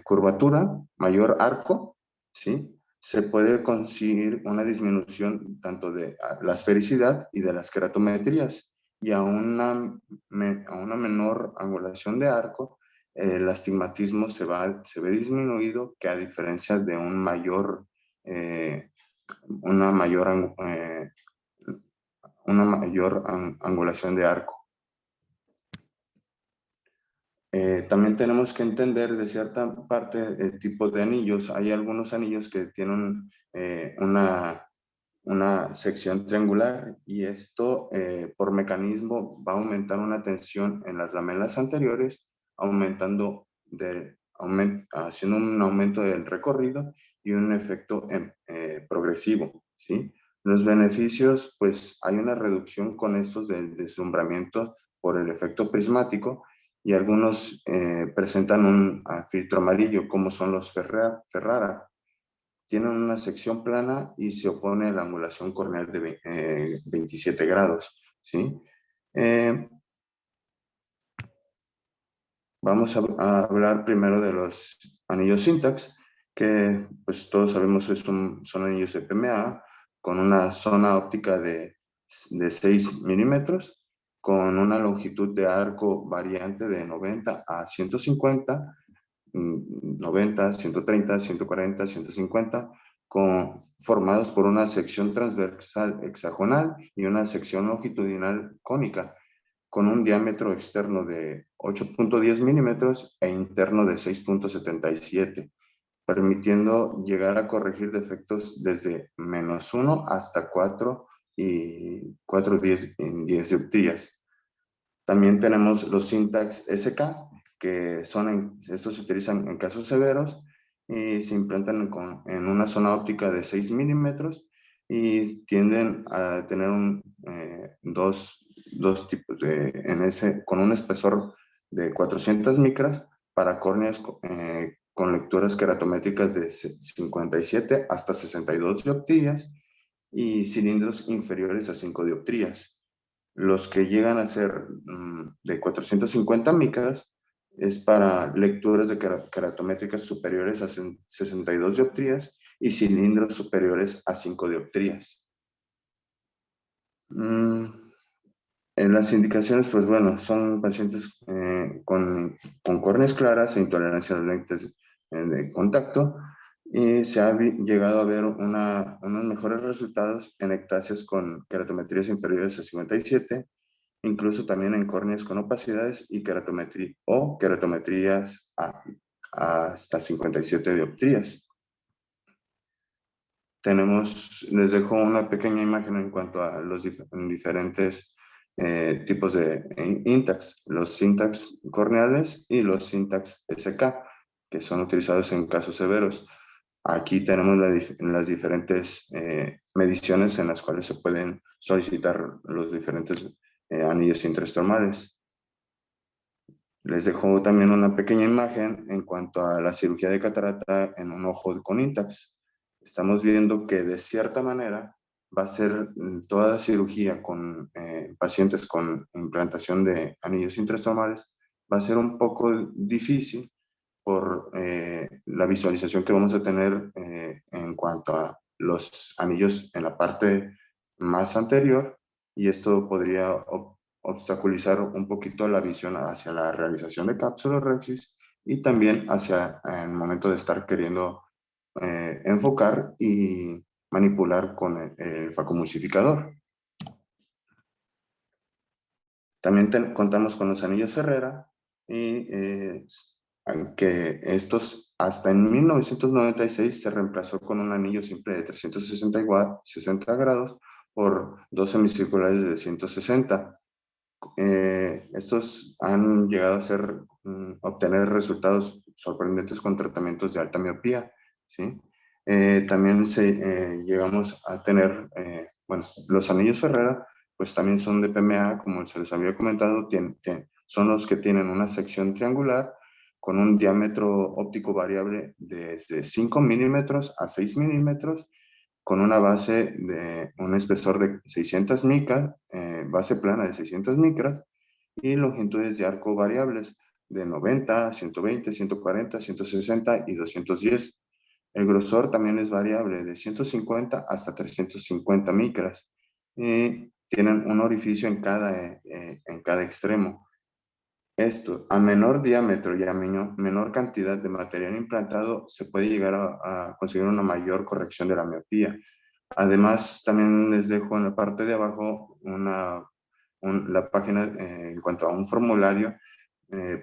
curvatura, mayor arco, ¿sí? Se puede conseguir una disminución tanto de la esfericidad y de las keratometrías, y a una menor angulación de arco, el astigmatismo se ve disminuido, que a diferencia de una mayor angulación de arco. También tenemos que entender de cierta parte el tipo de anillos. Hay algunos anillos que tienen una sección triangular, y esto por mecanismo va a aumentar una tensión en las lamelas anteriores, haciendo un aumento del recorrido y un efecto progresivo, ¿sí? Los beneficios, pues hay una reducción con estos del deslumbramiento por el efecto prismático y algunos presentan un filtro amarillo, como son los Ferrara. Tienen una sección plana y se opone a la angulación corneal de 27 grados, ¿sí? Vamos a hablar primero de los anillos Syntax, que pues todos sabemos son anillos de PMA con una zona óptica de 6 milímetros, con una longitud de arco variante de 90 a 150, 90, 130, 140, 150, formados por una sección transversal hexagonal y una sección longitudinal cónica, con un diámetro externo de 8.10 milímetros e interno de 6.77, permitiendo llegar a corregir defectos desde -1 hasta 4 y 4/10 dioptrías. También tenemos los Syntax SK, que estos se utilizan en casos severos y se implantan en una zona óptica de 6 milímetros y tienden a tener dos tipos con un espesor de 400 micras para córneas con lecturas keratométricas de 57 hasta 62 dioptrías y cilindros inferiores a 5 dioptrías. Los que llegan a ser de 450 micras es para lecturas de keratométricas superiores a 62 dioptrías y cilindros superiores a 5 dioptrías. En las indicaciones, pues bueno, son pacientes con córneas claras e intolerancia a los lentes de contacto, y se ha llegado a ver unos mejores resultados en ectasias con keratometrías inferiores a 57, incluso también en córneas con opacidades y keratometrías hasta 57 dioptrías. Les dejo una pequeña imagen en cuanto a los diferentes tipos de Syntax, los Syntax corneales y los Syntax SK, que son utilizados en casos severos. Aquí tenemos las diferentes mediciones en las cuales se pueden solicitar los diferentes anillos intraestomales. Les dejo también una pequeña imagen en cuanto a la cirugía de catarata en un ojo con Syntax. Estamos viendo que de cierta manera va a ser toda cirugía con pacientes con implantación de anillos intraestomales, va a ser un poco difícil por la visualización que vamos a tener en cuanto a los anillos en la parte más anterior, y esto podría obstaculizar un poquito la visión hacia la realización de capsulorhexis y también hacia el momento de estar queriendo enfocar y manipular con el facomulsificador. También contamos con los anillos Herrera, y que estos hasta en 1996 se reemplazó con un anillo simple de 360 grados por dos semicirculares de 160. Estos han llegado a obtener resultados sorprendentes con tratamientos de alta miopía, ¿sí? También llegamos a tener, los anillos Ferrera, pues también son de PMA, como se les había comentado, son los que tienen una sección triangular con un diámetro óptico variable desde 5 milímetros a 6 milímetros, con una base de un espesor de 600 micras, base plana de 600 micras, y longitudes de arco variables de 90, 120, 140, 160 y 210. El grosor también es variable de 150 hasta 350 micras. Tienen un orificio en cada extremo. Esto, a menor diámetro y a menor cantidad de material implantado, se puede llegar a conseguir una mayor corrección de la miopía. Además, también les dejo en la parte de abajo la página en cuanto a un formulario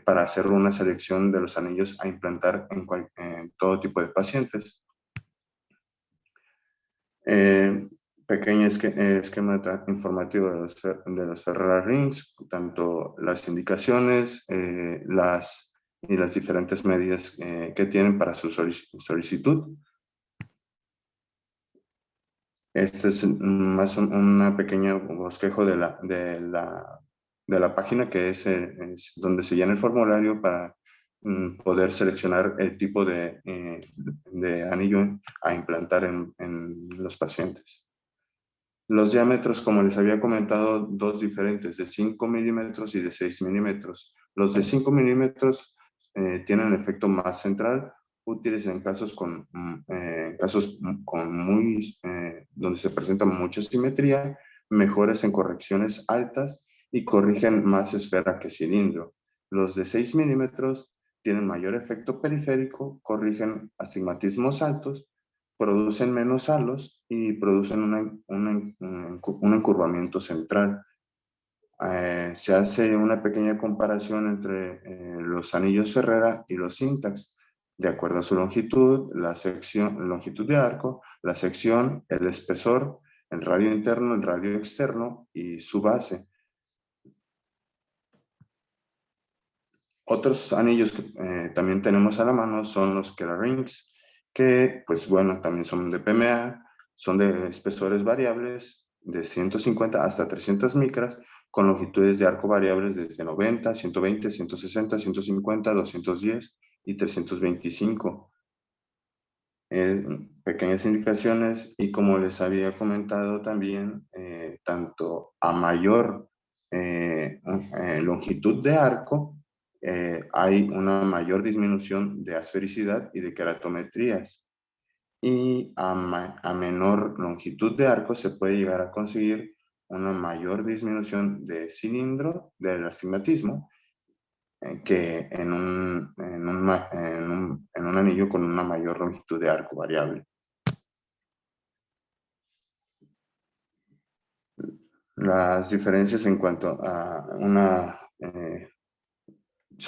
para hacer una selección de los anillos a implantar en todo tipo de pacientes. Pequeño esquema informativo de los Ferrara Rings, tanto las indicaciones y las diferentes medidas que tienen para su solicitud. Este es más una pequeña bosquejo de la página, que es donde se llena el formulario para poder seleccionar el tipo de anillo a implantar en los pacientes. Los diámetros, como les había comentado, dos diferentes, de 5 milímetros y de 6 milímetros. Los de 5 milímetros tienen efecto más central, útiles en casos donde se presenta mucha simetría, mejores en correcciones altas y corrigen más esfera que cilindro. Los de 6 milímetros tienen mayor efecto periférico, corrigen astigmatismos altos, producen menos halos y producen un encurvamiento central. Se hace una pequeña comparación entre los anillos Ferrera y los Syntax, de acuerdo a su longitud, longitud de arco, la sección, el espesor, el radio interno, el radio externo y su base. Otros anillos que también tenemos a la mano son los Keratings, que pues bueno, también son de PMA, son de espesores variables de 150 hasta 300 micras, con longitudes de arco variables desde 90, 120, 160, 150, 210 y 325. Pequeñas indicaciones, y como les había comentado también, tanto a mayor longitud de arco, hay una mayor disminución de asfericidad y de keratometrías. Y a menor longitud de arco se puede llegar a conseguir una mayor disminución de cilindro, del astigmatismo, que en un anillo con una mayor longitud de arco variable. Las diferencias en cuanto a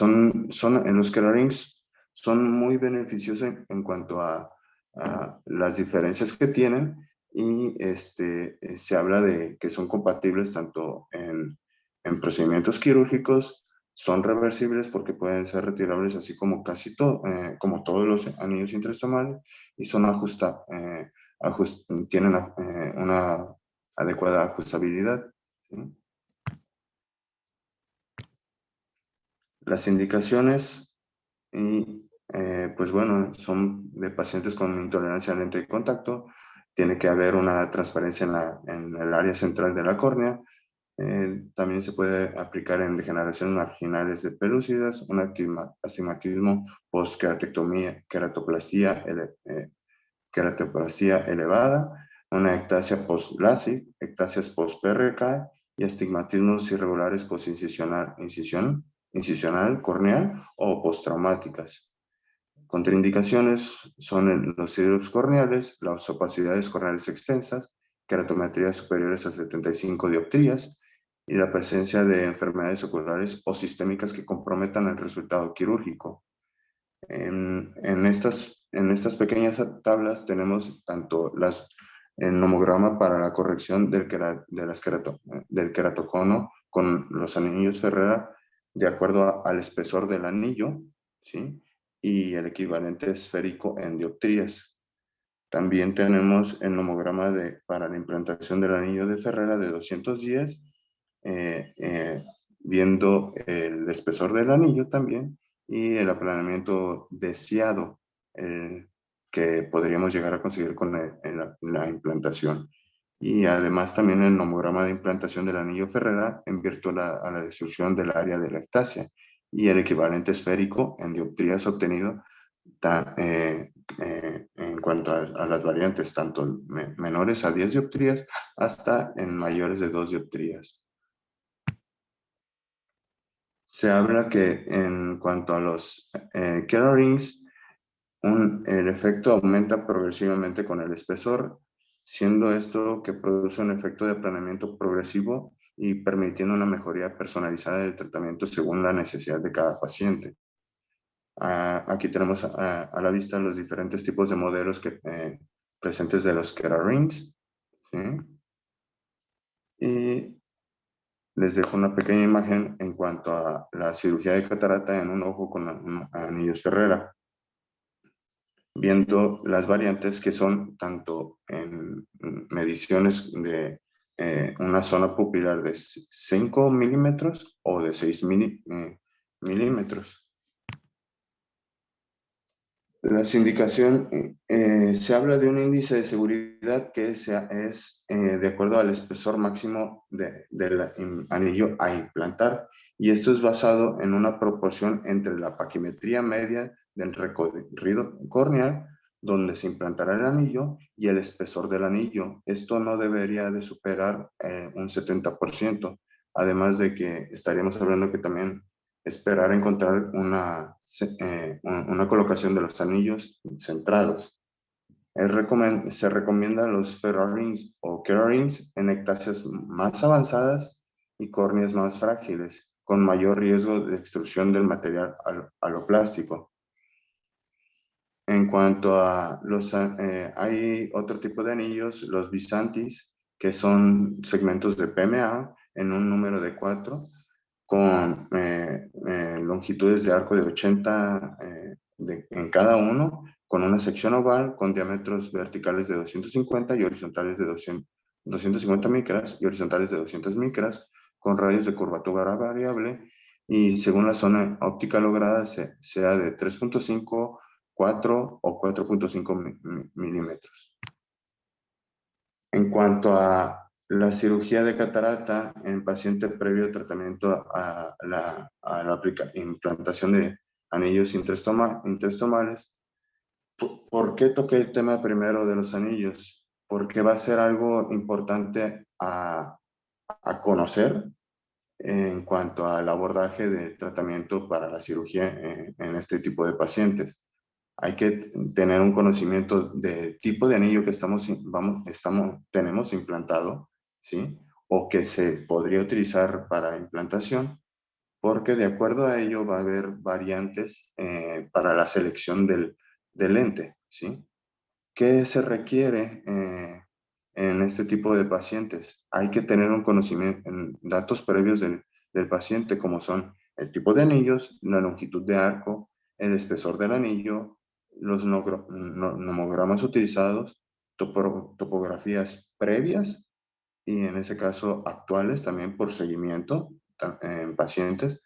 en los Keratings son muy beneficiosos en cuanto a las diferencias que tienen, y se habla de que son compatibles tanto en procedimientos quirúrgicos, son reversibles porque pueden ser retirables, así como como todos los anillos intraestomales, y son tienen una adecuada ajustabilidad, ¿sí? Las indicaciones, y pues bueno, son de pacientes con intolerancia al lente de contacto. Tiene que haber una transparencia en el área central de la córnea. También se puede aplicar en degeneraciones marginales de pelúcidas, un astigmatismo post-queratectomía, queratoplastia elevada, una ectasia post-LASIK, ectasias post-PRK y astigmatismos irregulares post-incisional corneal o postraumáticas. Contraindicaciones son los hidrops corneales, las opacidades corneales extensas, keratometrías superiores a 75 dioptrías y la presencia de enfermedades oculares o sistémicas que comprometan el resultado quirúrgico. En estas pequeñas tablas tenemos tanto el nomograma para la corrección del queratocono con los anillos Ferrera de acuerdo al espesor del anillo, ¿sí? Y el equivalente esférico en dioptrías. También tenemos el nomograma para la implantación del anillo de Ferrera de 210, viendo el espesor del anillo también, y el aplanamiento deseado que podríamos llegar a conseguir con la implantación. Y además también el nomograma de implantación del anillo Ferrera en virtud a la distribución del área de la ectasia, y el equivalente esférico en dioptrías obtenido en cuanto a las variantes, tanto menores a 10 dioptrías hasta en mayores de 2 dioptrías. Se habla que en cuanto a los Keratings, el efecto aumenta progresivamente con el espesor, siendo esto que produce un efecto de aplanamiento progresivo y permitiendo una mejoría personalizada del tratamiento según la necesidad de cada paciente. Aquí tenemos a la vista los diferentes tipos de modelos presentes de los Keratings, ¿sí? Y les dejo una pequeña imagen en cuanto a la cirugía de catarata en un ojo con anillos Ferrera, viendo las variantes que son tanto en mediciones de una zona pupilar de 5 milímetros o de 6 milímetros. Las indicaciones, se habla de un índice de seguridad que es de acuerdo al espesor máximo del anillo a implantar, y esto es basado en una proporción entre la paquimetría media del recorrido corneal donde se implantará el anillo y el espesor del anillo. Esto no debería de superar un 70%, además de que estaríamos hablando que también esperar encontrar una colocación de los anillos centrados. Se recomiendan los ferrarings o kerrings en ectasias más avanzadas y córneas más frágiles, con mayor riesgo de extrusión del material aloplástico. En cuanto a hay otro tipo de anillos, los bisantis, que son segmentos de PMA en un número de 4, con longitudes de arco de 80 en cada uno, con una sección oval, con diámetros verticales de 250 y horizontales de 250 micras y horizontales de 200 micras, con radios de curvatura variable, y según la zona óptica lograda sea de 3.5, 4 o 4.5 milímetros. En cuanto a la cirugía de catarata en paciente previo tratamiento a la implantación de anillos intestomales, ¿por qué toqué el tema primero de los anillos? Porque va a ser algo importante a conocer en cuanto al abordaje de tratamiento para la cirugía en este tipo de pacientes. Hay que tener un conocimiento del tipo de anillo que tenemos implantado, ¿sí? O que se podría utilizar para implantación, porque de acuerdo a ello va a haber variantes para la selección del lente, ¿sí? ¿Qué se requiere en este tipo de pacientes? Hay que tener un conocimiento, datos previos del paciente, como son el tipo de anillos, la longitud de arco, el espesor del anillo, los nomogramas utilizados, topografías previas y en ese caso actuales también por seguimiento en pacientes,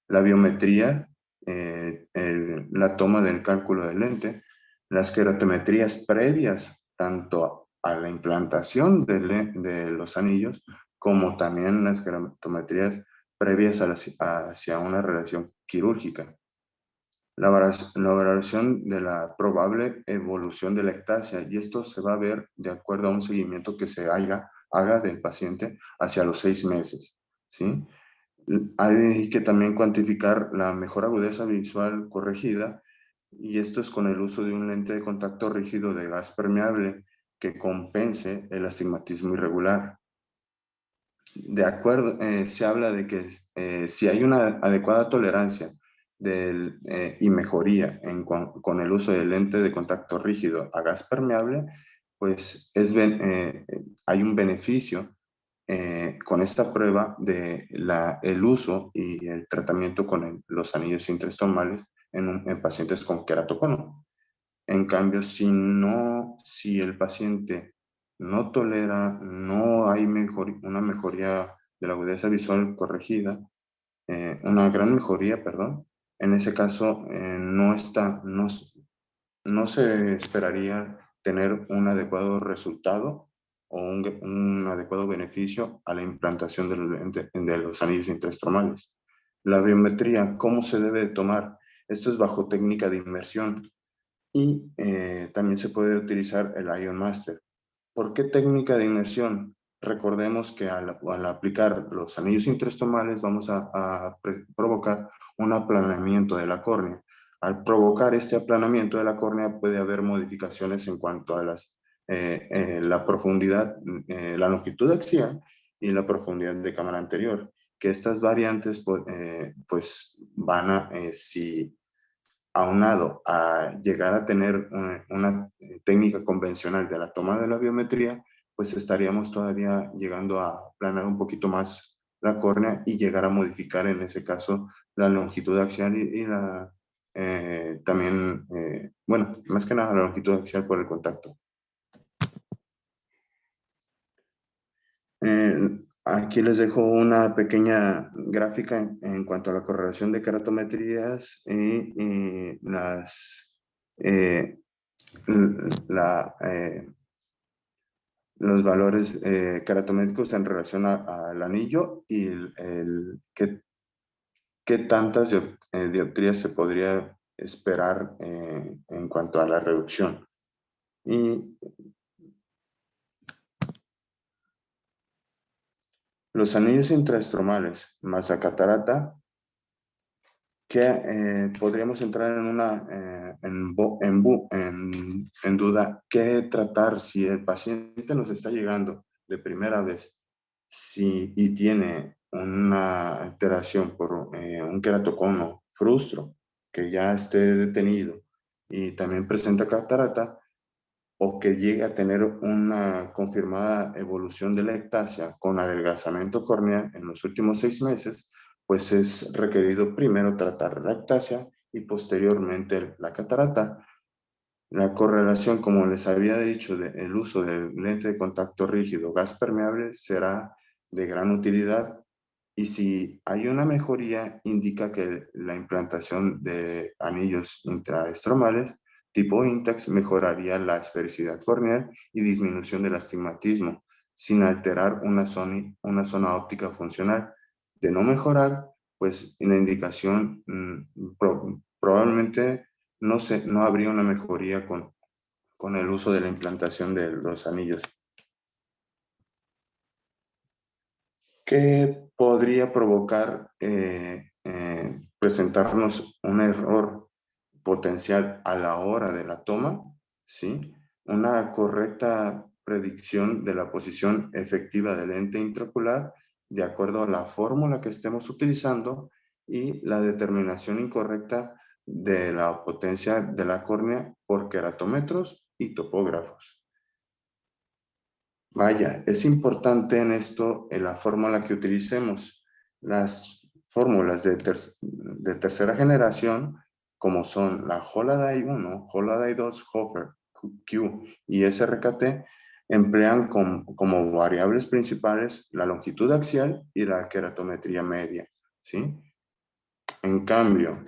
la biometría, la toma del cálculo del lente, las queratometrías previas tanto a la implantación de los anillos como también las queratometrías previas hacia una relación quirúrgica. La valoración de la probable evolución de la ectasia, y esto se va a ver de acuerdo a un seguimiento que se haga del paciente hacia los 6 meses, ¿sí? Hay que también cuantificar la mejor agudeza visual corregida, y esto es con el uso de un lente de contacto rígido de gas permeable que compense el astigmatismo irregular. De acuerdo, se habla de que si hay una adecuada tolerancia y mejoría con el uso del lente de contacto rígido a gas permeable, pues hay un beneficio con esta prueba de el uso y el tratamiento con los anillos intestomales en pacientes con queratocono. En cambio, si el paciente no tolera, no hay una mejoría de la agudeza visual corregida, una gran mejoría, perdón, en ese caso no se esperaría tener un adecuado resultado o un adecuado beneficio a la implantación de los anillos intraestromales. La biometría, ¿cómo se debe tomar? Esto es bajo técnica de inmersión y también se puede utilizar el Ion Master. ¿Por qué técnica de inmersión? Recordemos que al aplicar los anillos intraestomales vamos a provocar un aplanamiento de la córnea. Al provocar este aplanamiento de la córnea puede haber modificaciones en cuanto a la profundidad, la longitud axial y la profundidad de cámara anterior, que estas variantes pues van si aunado a llegar a tener una técnica convencional de la toma de la biometría, pues estaríamos todavía llegando a aplanar un poquito más la córnea y llegar a modificar en ese caso la longitud axial y también, bueno, más que nada la longitud axial por el contacto. Aquí les dejo una pequeña gráfica en cuanto a la correlación de keratometrías y los valores keratométricos en relación al anillo y qué tantas dioptrías se podría esperar en cuanto a la reducción. Y los anillos intraestromales más la catarata, que podríamos entrar en duda qué tratar si el paciente nos está llegando de primera vez y tiene una alteración por un queratocono frustro que ya esté detenido y también presenta catarata, o que llegue a tener una confirmada evolución de la ectasia con adelgazamiento córnea en los últimos 6 meses, pues es requerido primero tratar la ectasia y posteriormente la catarata. La correlación, como les había dicho, del uso del lente de contacto rígido gas permeable será de gran utilidad, y si hay una mejoría indica que la implantación de anillos intraestromales tipo INTEX mejoraría la esfericidad corneal y disminución del astigmatismo sin alterar una zona óptica funcional. De no mejorar, pues la indicación probablemente no habría una mejoría con el uso de la implantación de los anillos. ¿Qué podría provocar presentarnos un error potencial a la hora de la toma? ¿Sí? Una correcta predicción de la posición efectiva del lente intraocular de acuerdo a la fórmula que estemos utilizando y la determinación incorrecta de la potencia de la córnea por keratometros y topógrafos. Vaya, es importante en esto la fórmula que utilicemos. Las fórmulas de tercera generación, como son la Holaday 1, Holaday 2, Hofer, Q y SRKT, emplean como variables principales la longitud axial y la keratometría media, ¿sí? En cambio,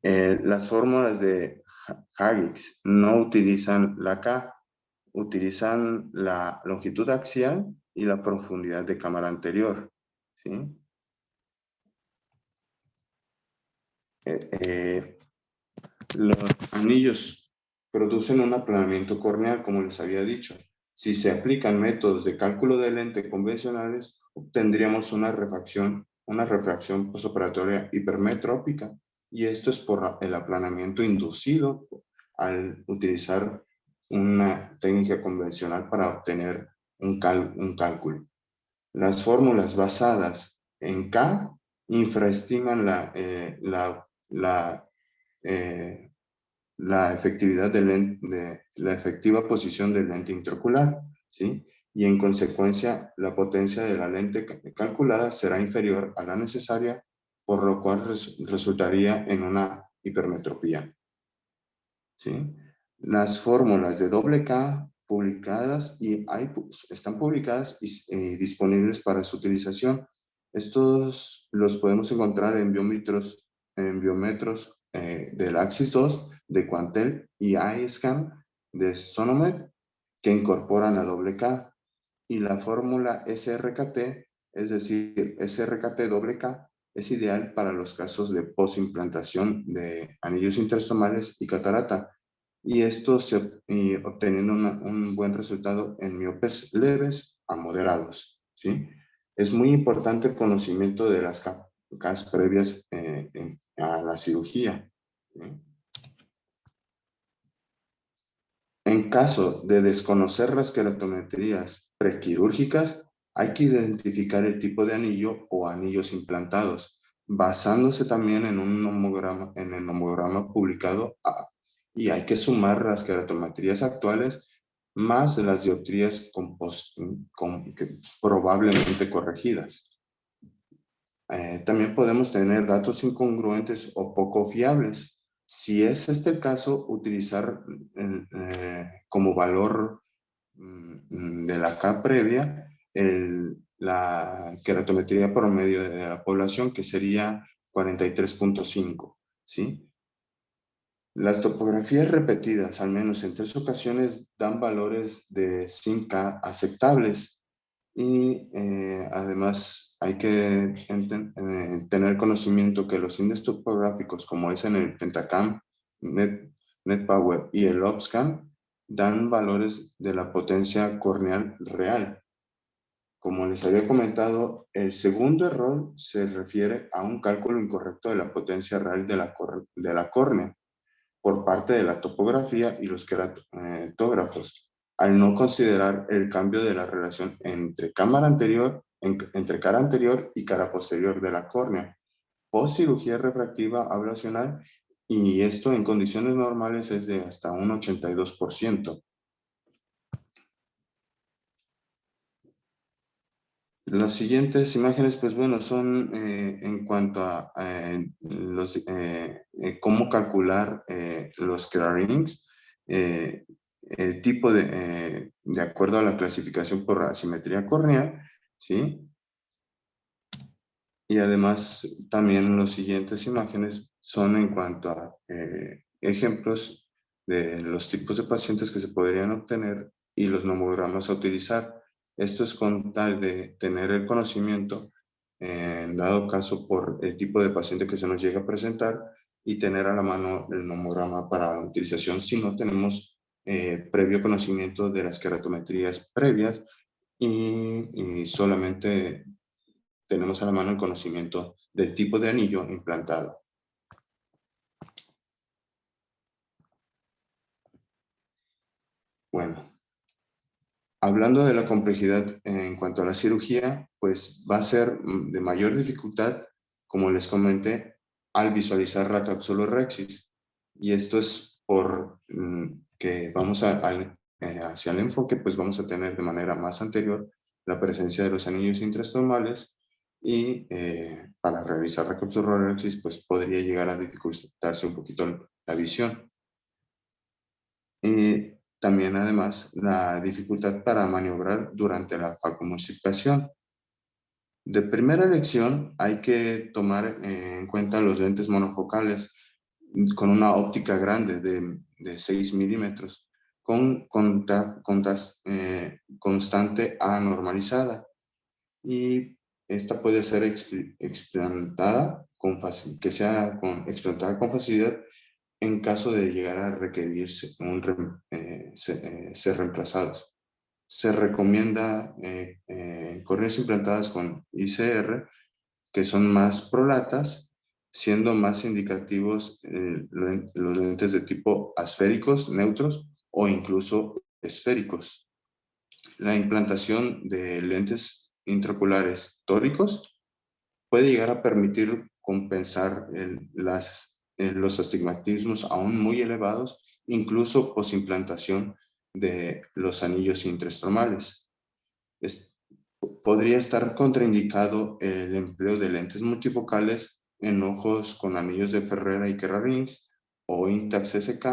las fórmulas de Hagics no utilizan la K, utilizan la longitud axial y la profundidad de cámara anterior, ¿sí? Los anillos producen un aplanamiento corneal, como les había dicho. Si se aplican métodos de cálculo de lente convencionales, obtendríamos una refracción postoperatoria hipermetrópica, y esto es por el aplanamiento inducido al utilizar una técnica convencional para obtener un cálculo. Las fórmulas basadas en K infraestiman la efectividad la efectiva posición del lente intraocular, ¿sí? Y en consecuencia la potencia de la lente calculada será inferior a la necesaria, por lo cual resultaría en una hipermetropía, ¿sí? Las fórmulas de doble K publicadas están publicadas y disponibles para su utilización. Estos los podemos encontrar en biómetros del Axis 2 de Quantel y iScan de Sonomed, que incorporan la doble K, y la fórmula SRKT, es decir, SRKT doble K, es ideal para los casos de posimplantación de anillos intraestomales y catarata, y esto obteniendo un buen resultado en miopes leves a moderados, ¿sí? Es muy importante el conocimiento de las capas previas a la cirugía, ¿sí? En caso de desconocer las keratometrías prequirúrgicas, hay que identificar el tipo de anillo o anillos implantados, basándose también en el nomograma publicado, y hay que sumar las keratometrías actuales más las dioptrías probablemente corregidas. También podemos tener datos incongruentes o poco fiables. Si es este el caso, utilizar como valor de la K previa, la queratometría promedio de la población, que sería 43.5, ¿sí? Las topografías repetidas, al menos en 3 ocasiones, dan valores de 5K aceptables. Y además hay que tener conocimiento que los índices topográficos, como es en el Pentacam, NetPower y el OpsCam, dan valores de la potencia corneal real. Como les había comentado, el segundo error se refiere a un cálculo incorrecto de la potencia real de la córnea por parte de la topografía y los queratógrafos, al no considerar el cambio de la relación entre entre cara anterior y cara posterior de la córnea, post cirugía refractiva ablacional, y esto en condiciones normales es de hasta un 82%. Las siguientes imágenes, pues bueno, son en cuanto a cómo calcular los Keratings, el tipo de acuerdo a la clasificación por asimetría corneal, ¿sí? Y además también las siguientes imágenes son en cuanto a ejemplos de los tipos de pacientes que se podrían obtener y los nomogramas a utilizar. Esto es con tal de tener el conocimiento, en dado caso por el tipo de paciente que se nos llega a presentar, y tener a la mano el nomograma para utilización si no tenemos previo conocimiento de las queratometrías previas y solamente tenemos a la mano el conocimiento del tipo de anillo implantado. Bueno, hablando de la complejidad en cuanto a la cirugía, pues va a ser de mayor dificultad, como les comenté, al visualizar la cápsula rexis. Y esto es por que vamos hacia el enfoque, pues vamos a tener de manera más anterior la presencia de los anillos intraestomales, y para realizar la cápsula rexis, pues podría llegar a dificultarse un poquito la visión. Y también, además, la dificultad para maniobrar durante la facomulsificación. De primera elección, hay que tomar en cuenta los lentes monofocales con una óptica grande de 6 milímetros, con constante A normalizada. Y esta puede ser explantada explantada con facilidad en caso de llegar a requerirse ser reemplazados. Se recomienda córneas implantadas con ICR, que son más prolatas, siendo más indicativos los lentes de tipo asféricos, neutros o incluso esféricos. La implantación de lentes intraoculares tóricos puede llegar a permitir compensar los astigmatismos aún muy elevados, incluso posimplantación de los anillos intraestromales. Podría estar contraindicado el empleo de lentes multifocales en ojos con anillos de Ferrera y Kerr-Rings o Intax SK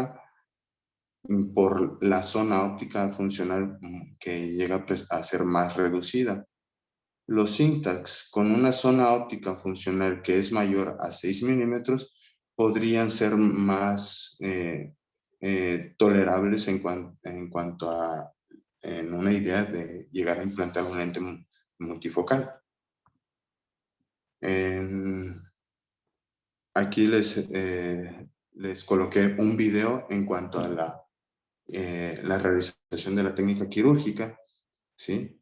por la zona óptica funcional que llega a ser más reducida. Los Intax con una zona óptica funcional que es mayor a 6 milímetros podrían ser más tolerables en cuanto a una idea de llegar a implantar un lente multifocal. Aquí les coloqué un video en cuanto a la realización de la técnica quirúrgica, ¿sí?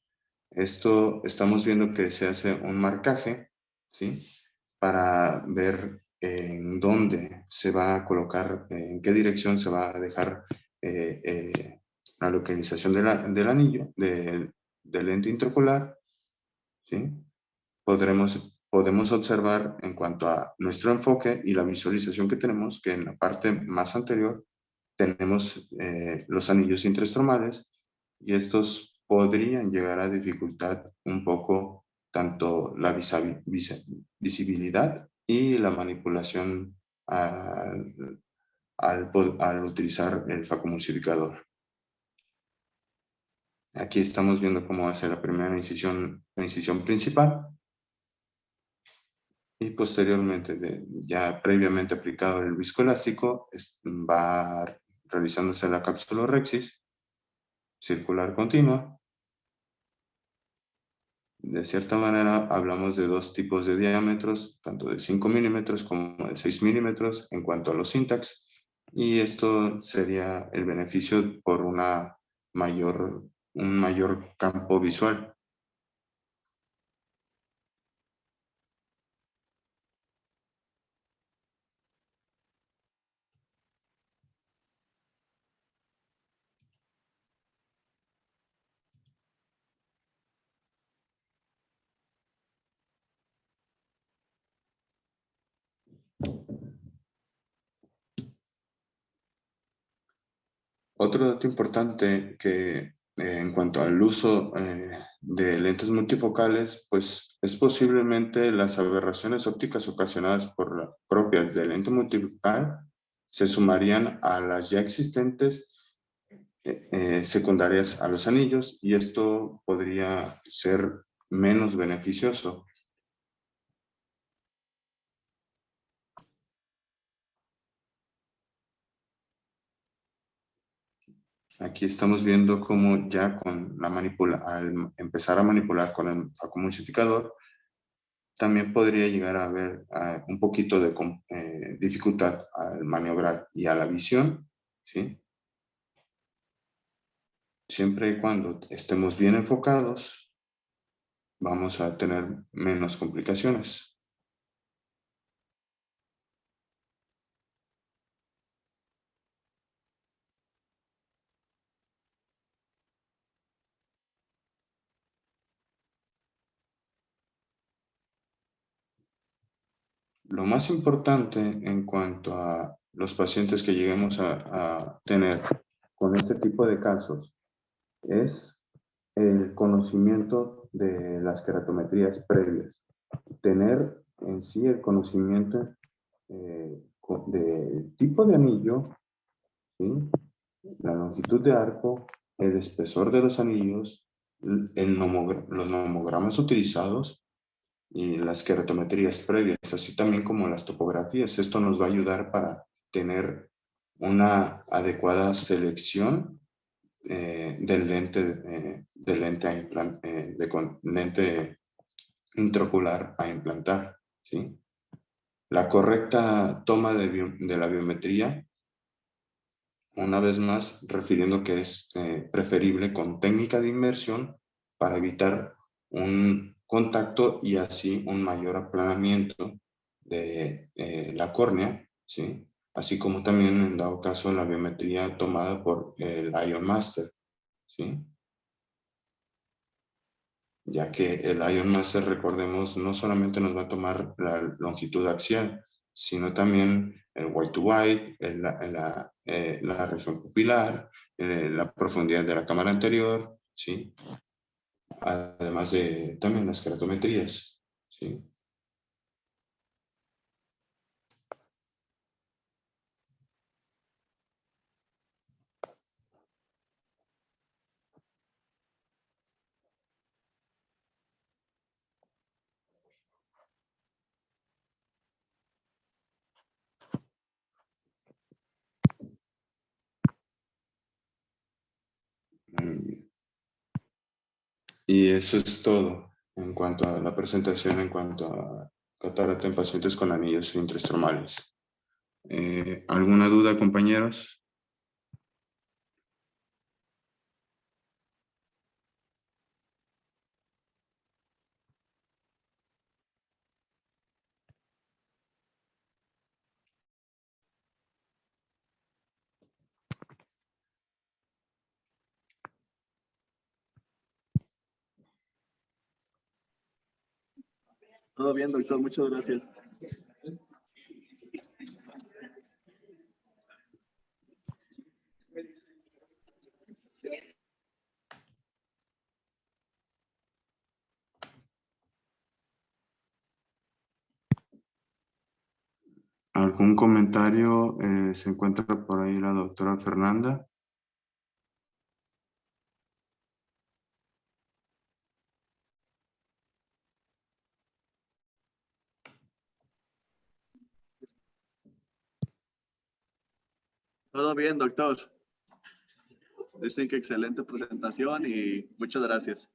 Esto estamos viendo que se hace un marcaje, ¿sí? Para ver en dónde se va a colocar, en qué dirección se va a dejar la localización del anillo, del lente intraocular, ¿sí? Podemos observar en cuanto a nuestro enfoque y la visualización que tenemos, que en la parte más anterior tenemos los anillos intraestromales, y estos podrían llegar a dificultar un poco tanto la visibilidad y la manipulación al utilizar el facomulsificador. Aquí estamos viendo cómo va a ser la primera incisión principal. Y posteriormente, ya previamente aplicado el viscoelástico, va realizándose la cápsula Rexis circular continua. De cierta manera, hablamos de dos tipos de diámetros, tanto de 5 milímetros como de 6 milímetros en cuanto a los syntax. Y esto sería el beneficio por un mayor campo visual. Otro dato importante que en cuanto al uso de lentes multifocales, pues es posiblemente las aberraciones ópticas ocasionadas por las propias del lente multifocal se sumarían a las ya existentes secundarias a los anillos, y esto podría ser menos beneficioso. Aquí estamos viendo cómo ya con al empezar a manipular con el facomulsificador, también podría llegar a haber un poquito de dificultad al maniobrar y a la visión, ¿sí? Siempre y cuando estemos bien enfocados, vamos a tener menos complicaciones. Lo más importante en cuanto a los pacientes que lleguemos a tener con este tipo de casos es el conocimiento de las queratometrías previas. Tener en sí el conocimiento del tipo de anillo, ¿sí? La longitud de arco, el espesor de los anillos, los nomogramas utilizados y las queratometrías previas, así también como las topografías. Esto nos va a ayudar para tener una adecuada selección del lente lente intraocular a implantar, ¿sí? La correcta toma de la biometría, una vez más, refiriendo que es preferible con técnica de inmersión para evitar un contacto y así un mayor aplanamiento de la córnea, ¿sí? Así como también en dado caso la biometría tomada por el Ion Master, ¿sí? Ya que el Ion Master, recordemos, no solamente nos va a tomar la longitud axial, sino también el white to white, la región pupilar, la profundidad de la cámara anterior, ¿sí? Además de también las queratometrías, ¿sí? Y eso es todo en cuanto a la presentación, en cuanto a catarata en pacientes con anillos intraestromales. ¿Alguna duda, compañeros? Todo bien, doctor. Muchas gracias. ¿Algún comentario? ¿Se encuentra por ahí la doctora Fernanda? Todo bien, doctor. Dicen que excelente presentación y muchas gracias.